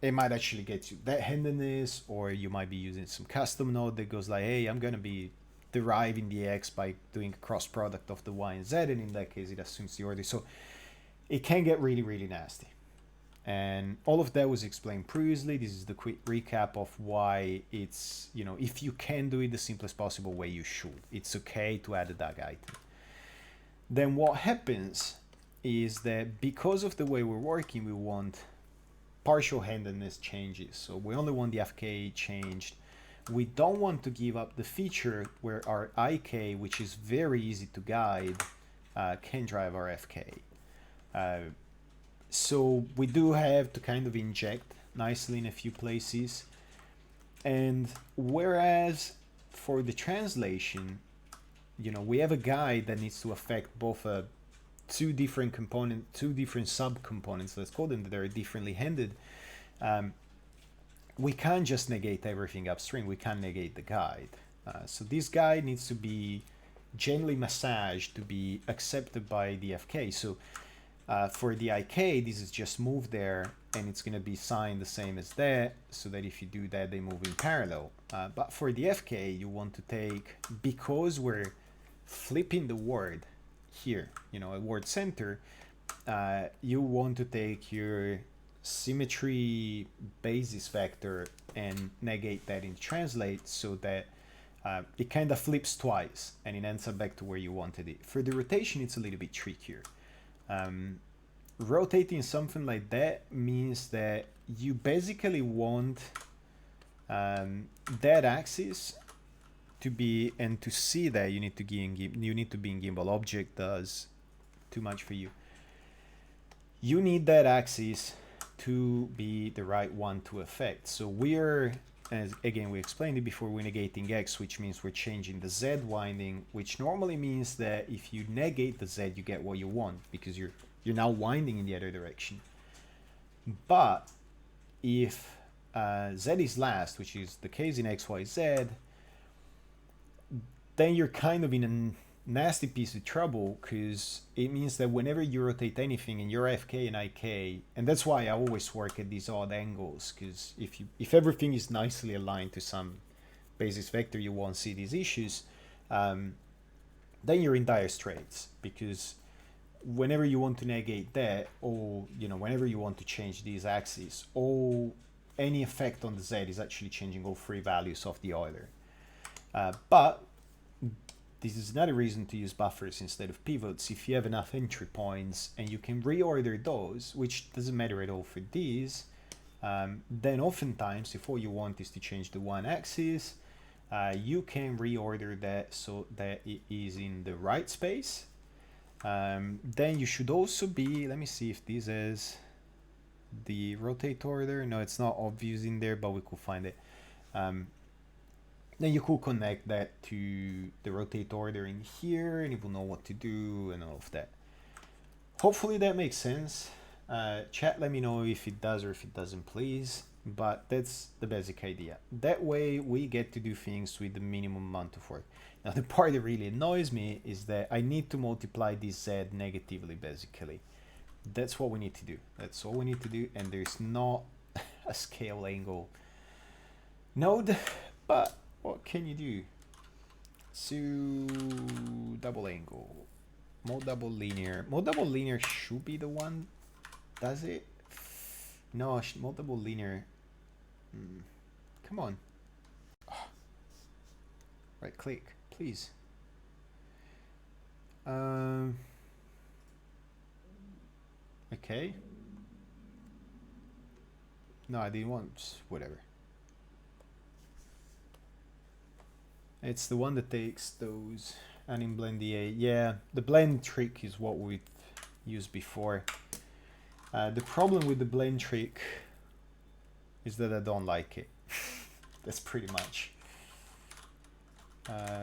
actually get you that handedness, or you might be using some custom node that goes like, hey, I'm gonna be deriving the x by doing a cross product of the y and z, and in that case it assumes the order. So it can get really, really nasty. And all of that was explained previously. This is the quick recap of why it's, you know, if you can do it the simplest possible way, you should. It's okay to add a DAG item. Then what happens is that because of the way we're working, we want partial handedness changes. So we only want the FK changed. We don't want to give up the feature where our IK, which is very easy to guide, can drive our FK. So we do have to kind of inject nicely in a few places. And whereas for the translation, you know, we have a guide that needs to affect both two different sub-components, let's call them, that are differently handed. We can't just negate everything upstream. We can't negate the guide. So this guide needs to be gently massaged to be accepted by the FK. So for the IK, this is just moved there, and it's going to be signed the same as that, so that if you do that, they move in parallel. But for the FK, you want to take, because we're flipping the word here, you know, a word center, you want to take your symmetry basis vector and negate that in translate, so that it kind of flips twice and it ends up back to where you wanted it. For the rotation, it's a little bit trickier. Rotating something like that means that you basically want that axis to be, and to see that you need to be in gimbal. Object does too much for you. You need that axis to be the right one to affect. So we're, as again we explained it before, we're negating x, which means we're changing the z winding, which normally means that if you negate the z, you get what you want, because you're now winding in the other direction. But if z is last, which is the case in x, y, z, then you're kind of in a nasty piece of trouble, because it means that whenever you rotate anything in your FK and IK, and that's why I always work at these odd angles, because if everything is nicely aligned to some basis vector, you won't see these issues. Then you're in dire straits, because whenever you want to negate that, or you know, whenever you want to change these axes, any effect on the z is actually changing all three values of the Euler. But this is another reason to use buffers instead of pivots. If you have enough entry points and you can reorder those, which doesn't matter at all for these, then oftentimes if all you want is to change the one axis, you can reorder that so that it is in the right space. Then you should also be, let me see if this is the rotate order. No, it's not obvious in there, but we could find it. Then you could connect that to the rotate order in here and you will know what to do and all of that. Hopefully that makes sense. Chat, let me know if it does or if it doesn't, please. But that's the basic idea. That way we get to do things with the minimum amount of work. Now the part that really annoys me is that I need to multiply this Z negatively, basically. That's what we need to do. That's all we need to do, and there's not a scale angle node, but what can you do? So double angle, more double linear. More double linear should be the one, does it? No, more double linear. Come on. Right click, please. Okay. No, I didn't want, whatever. It's the one that takes those and in blend DA. Yeah, the blend trick is what we've used before. The problem with the blend trick is that I don't like it. That's pretty much.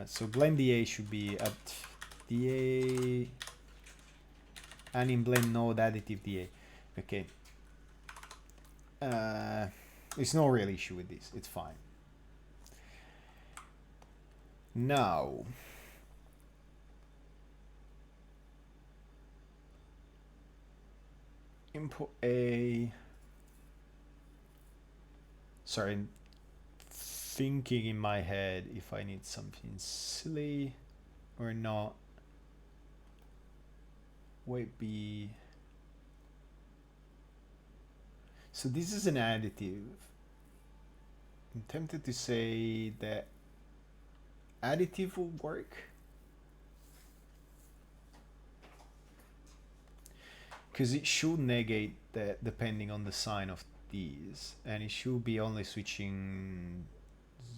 So blend DA should be at DA and in blend node additive DA. Okay. There's no real issue with this. It's fine. Now, input A. Sorry, thinking in my head if I need something silly or not. Wait, B. So this is an additive. I'm tempted to say that additive will work. Because it should negate that depending on the sign of these. And it should be only switching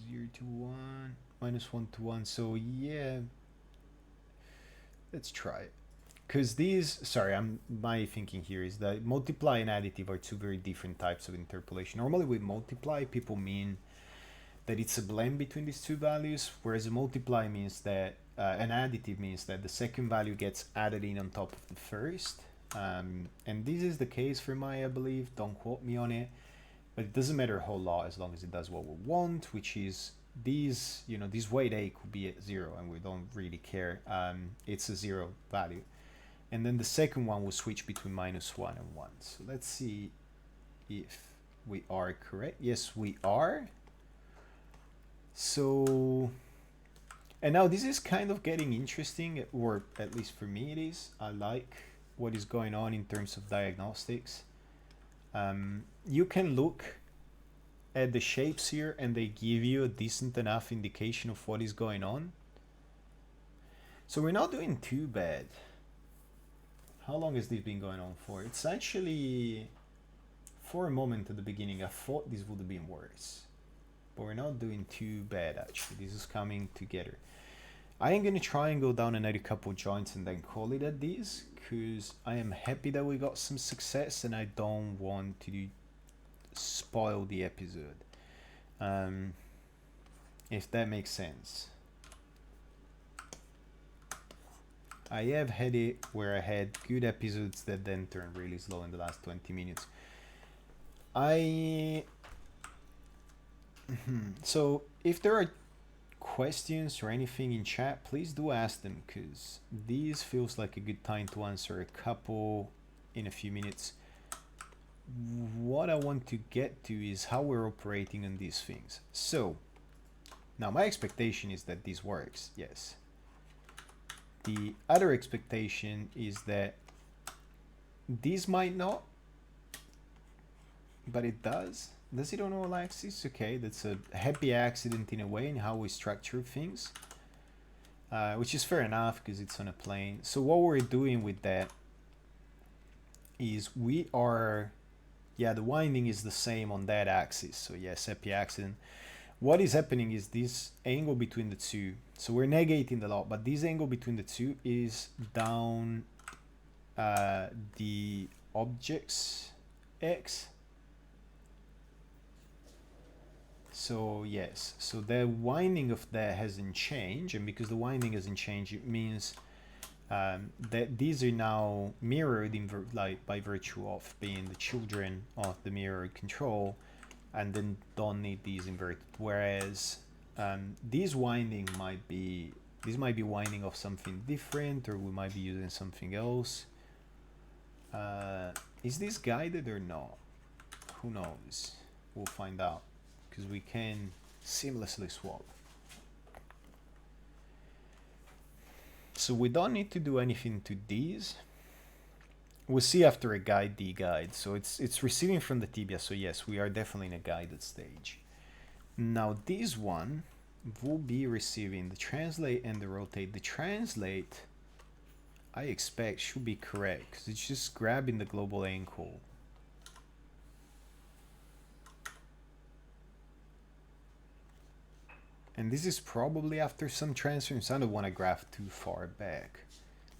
0 to 1, -1 to 1. So yeah, let's try it. Because these, sorry, my thinking here is that multiply and additive are two very different types of interpolation. Normally with multiply, people mean that it's a blend between these two values, whereas a multiply means that, an additive means that the second value gets added in on top of the first. And this is the case for Maya, I believe, don't quote me on it, but it doesn't matter a whole lot as long as it does what we want, which is these, you know, this weight A could be at 0 and we don't really care. It's a 0 value. And then the second one will switch between -1 and 1. So let's see if we are correct. Yes, we are. So, and now this is kind of getting interesting, or at least for me it is. I like what is going on in terms of diagnostics. You can look at the shapes here and they give you a decent enough indication of what is going on. So we're not doing too bad. How long has this been going on for? It's actually, for a moment at the beginning, I thought this would have been worse. But we're not doing too bad, actually. This is coming together. I am going to try and go down another couple joints and then call it at this, because I am happy that we got some success and I don't want to spoil the episode. If that makes sense. I have had it where I had good episodes that then turned really slow in the last 20 minutes. So if there are questions or anything in chat, please do ask them, because this feels like a good time to answer a couple in a few minutes. What I want to get to is how we're operating on these things. So now my expectation is that this works, yes. The other expectation is that this might not, but it does. Does it on all axes? Okay, that's a happy accident in a way in how we structure things. which is fair enough because it's on a plane. So what we're doing with that is we are, yeah, the winding is the same on that axis. So yes, epiaxis. What is happening is this angle between the two. So we're negating the lot, but this angle between the two is down the object's x. So yes, so the winding of that hasn't changed, and because the winding hasn't changed, it means that these are now mirrored in like by virtue of being the children of the mirrored control, and then don't need these inverted. Whereas this winding might be winding of something different, or we might be using something else. Is this guided or not? Who knows? We'll find out, because we can seamlessly swap. So we don't need to do anything to these. We'll see after a guide D-guide. So it's receiving from the tibia. So yes, we are definitely in a guided stage. Now this one will be receiving the translate and the rotate. The translate, I expect, should be correct because it's just grabbing the global ankle. And this is probably after some transference. I don't want to graph too far back.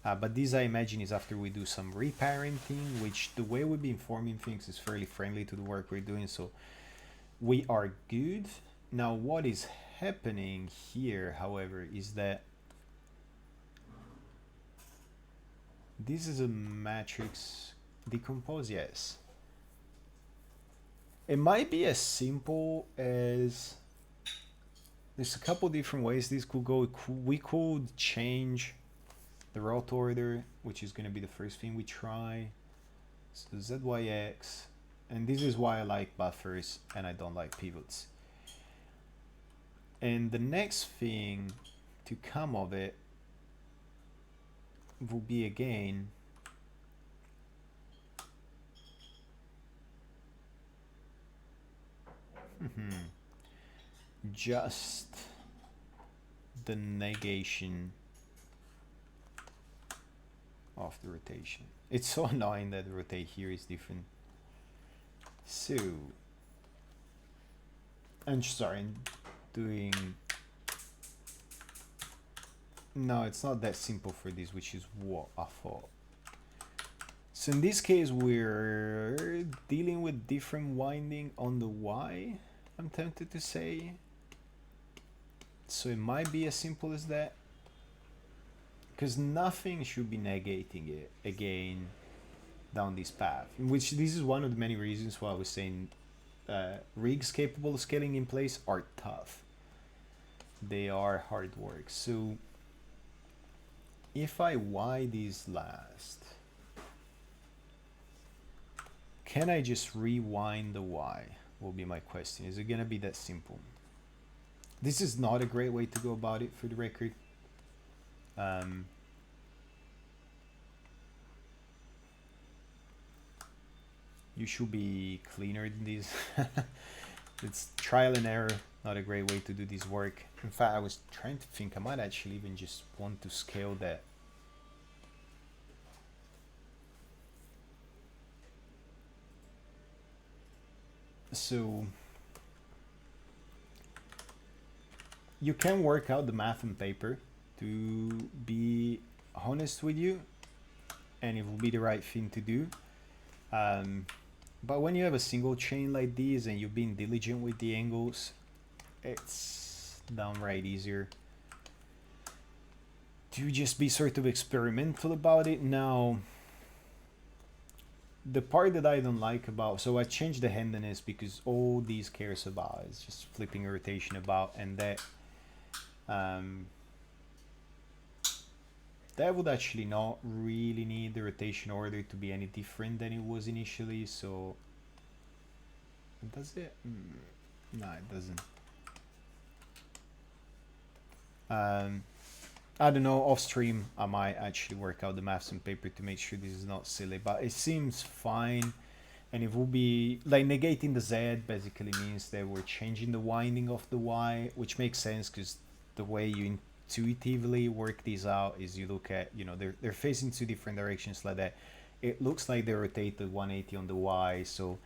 But this, I imagine, is after we do some reparenting, which the way we've been forming things is fairly friendly to the work we're doing. So we are good. Now, what is happening here, however, is that this is a matrix decompose, yes. It might be as simple as, there's a couple different ways this could go. We could change the route order, which is going to be the first thing we try. So ZYX, and this is why I like buffers and I don't like pivots. And the next thing to come of it will be again just the negation of the rotation. It's so annoying that the rotate here is different. So, I'm sorry, doing, no, it's not that simple for this, which is what I thought. So in this case, we're dealing with different winding on the Y, I'm tempted to say. So it might be as simple as that, because nothing should be negating it again down this path, in which this is one of the many reasons why I was saying rigs capable of scaling in place are tough. They are hard work. So if I Y these last, can I just rewind the Y? Will be my question. Is it gonna be that simple? This is not a great way to go about it, for the record. You should be cleaner than this. It's trial and error, not a great way to do this work. In fact, I was trying to think I might actually even just want to scale that. So you can work out the math on paper, to be honest with you, and it will be the right thing to do. But when you have a single chain like this and you've been diligent with the angles, it's downright easier to just be sort of experimental about it. Now, the part that I don't like about, so I changed the handiness because all these cares about is just flipping a rotation about, and that that would actually not really need the rotation order to be any different than it was initially. So does it? No, it doesn't. I don't know, off stream I might actually work out the maths on paper to make sure this is not silly, but it seems fine. And it will be like negating the Z basically means that we're changing the winding of the Y, which makes sense because the way you intuitively work these out is you look at, they're facing two different directions like that. It looks like they rotated 180 on the Y, so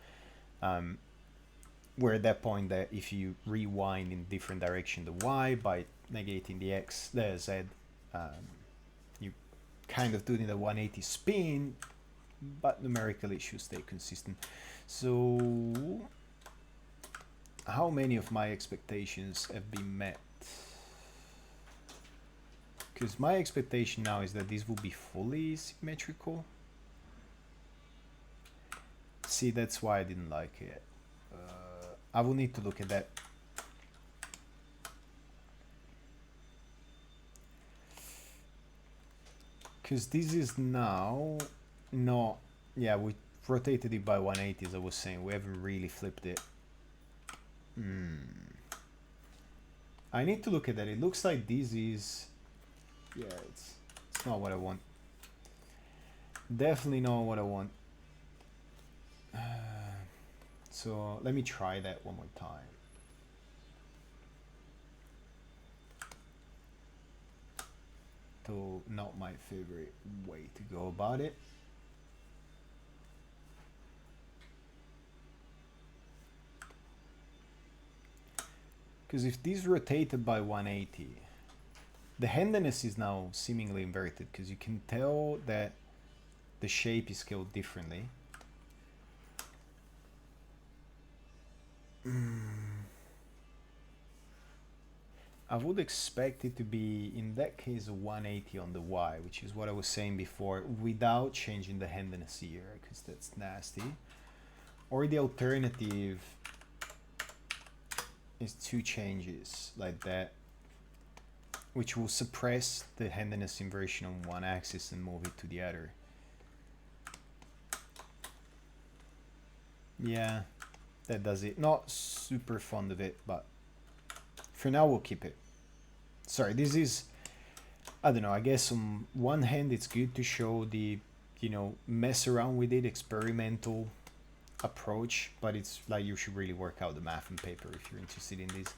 we're at that point that if you rewind in different direction the Y by negating the X, the Z, you kind of doing the 180 spin, but numerically it should stay consistent. So how many of my expectations have been met? Because my expectation now is that this will be fully symmetrical. See, that's why I didn't like it. I will need to look at that. Because this is now not, yeah, we rotated it by 180 as I was saying. We haven't really flipped it. I need to look at that. It looks like this is, yeah, it's not what I want. Definitely not what I want. So let me try that one more time. Though not my favorite way to go about it. Because if this rotated by 180, the handiness is now seemingly inverted because you can tell that the shape is scaled differently. I would expect it to be, in that case, a 180 on the Y, which is what I was saying before, without changing the handiness here, because that's nasty. Or the alternative is two changes like that, which will suppress the handiness inversion on one axis and move it to the other. Yeah, that does it. Not super fond of it, but for now we'll keep it. Sorry, this is, I don't know, I guess on one hand it's good to show the, mess around with it, experimental approach, but it's like you should really work out the math on paper if you're interested in this.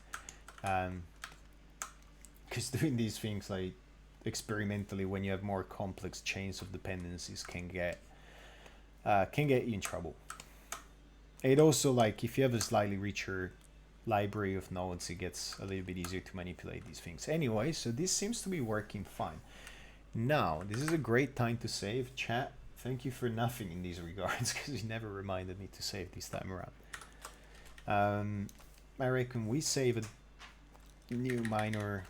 Because doing these things like experimentally when you have more complex chains of dependencies can get you in trouble. It also, like, if you have a slightly richer library of nodes, it gets a little bit easier to manipulate these things. Anyway, so this seems to be working fine. Now, this is a great time to save. Chat, thank you for nothing in these regards, because you never reminded me to save this time around. I reckon we save a new minor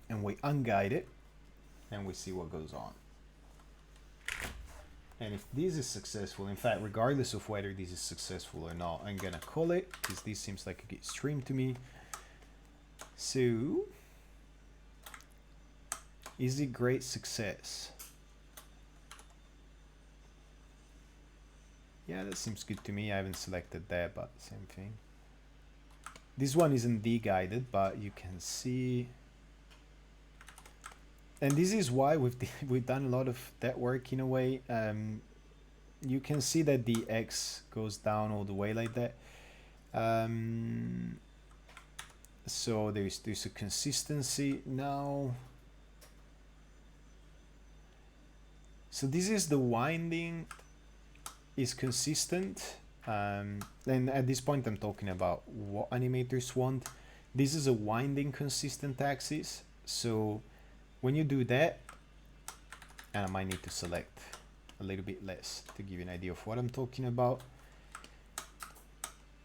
and we unguide it and we see what goes on. And if this is successful, in fact, regardless of whether this is successful or not, I'm gonna call it, because this seems like a good stream to me. So, is it great success? Yeah, that seems good to me. I haven't selected that, but same thing. This one isn't D-guided, but you can see. And this is why we've done a lot of that work in a way. You can see that the X goes down all the way like that. So there's a consistency now. So this is the winding is consistent. And at this point I'm talking about what animators want. This is a winding consistent axis. So when you do that, and I might need to select a little bit less to give you an idea of what I'm talking about.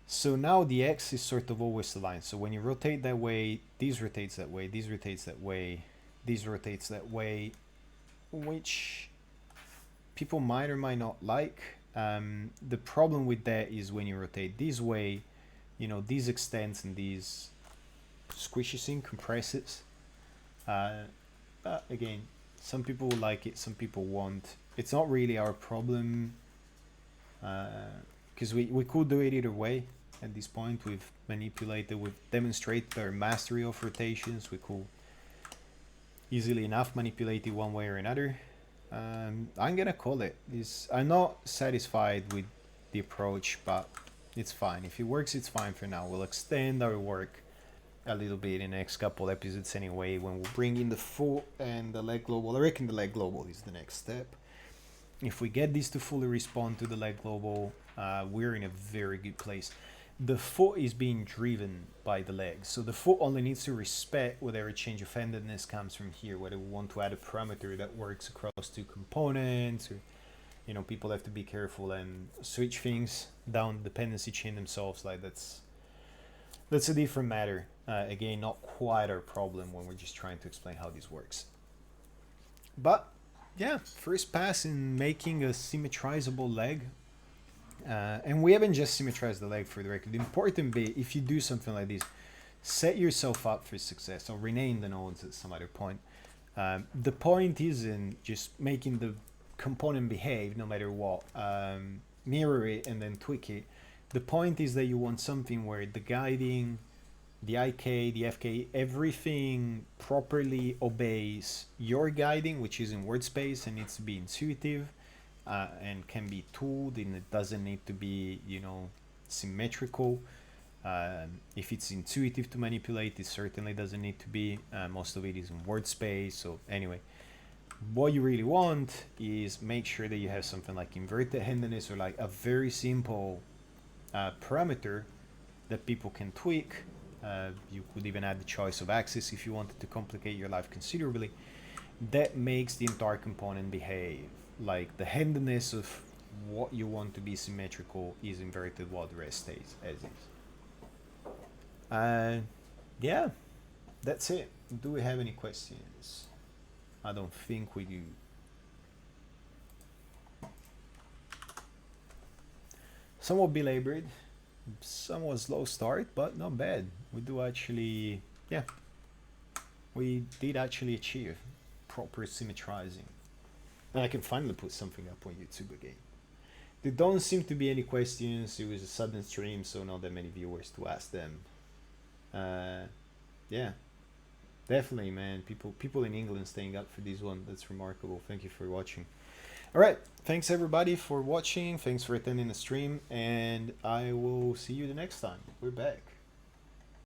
So now the X is sort of always aligned. So when you rotate that way, this rotates that way, this rotates that way, this rotates that way, which people might or might not like. The problem with that is when you rotate this way, these extends and these squishes in, compresses. But again, some people will like it, some people won't. It's not really our problem, because we could do it either way. At this point, we've manipulated, we've demonstrated our mastery of rotations. We could easily enough manipulate it one way or another. I'm gonna call it. I'm not satisfied with the approach, but it's fine. If it works, it's fine for now. We'll extend our work a little bit in the next couple episodes anyway, when we'll bring in the foot and the leg global. I reckon the leg global is the next step. If we get this to fully respond to the leg global, we're in a very good place. The foot is being driven by the legs, so the foot only needs to respect whatever change of handedness comes from here, whether we want to add a parameter that works across two components, or people have to be careful and switch things down the dependency chain themselves. Like that's a different matter. Again, not quite our problem when we're just trying to explain how this works. But yeah, first pass in making a symmetrizable leg. And we haven't just symmetrized the leg, for the record. The important bit, if you do something like this, set yourself up for success. I'll rename the nodes at some other point. The point isn't just making the component behave no matter what. Mirror it and then tweak it. The point is that you want something where the guiding, the IK, the FK, everything properly obeys your guiding, which is in word space and needs to be intuitive. And can be tooled, and it doesn't need to be symmetrical. If it's intuitive to manipulate, it certainly doesn't need to be. Most of it is in word space. So anyway, what you really want is make sure that you have something like inverted handedness, or like a very simple parameter that people can tweak. You could even add the choice of axis if you wanted to complicate your life considerably. That makes the entire component behave. Like the handedness of what you want to be symmetrical is inverted while the rest stays as is. Yeah, that's it. Do we have any questions? I don't think we do. Somewhat belabored, somewhat slow start, but not bad. We do actually, yeah, we did actually achieve proper symmetrizing. And I can finally put something up on YouTube again. There don't seem to be any questions. It was a sudden stream, so not that many viewers to ask them. Yeah, definitely, man. People in England staying up for this one. That's remarkable. Thank you for watching. All right, thanks everybody for watching. Thanks for attending the stream, and I will see you the next time. We're back.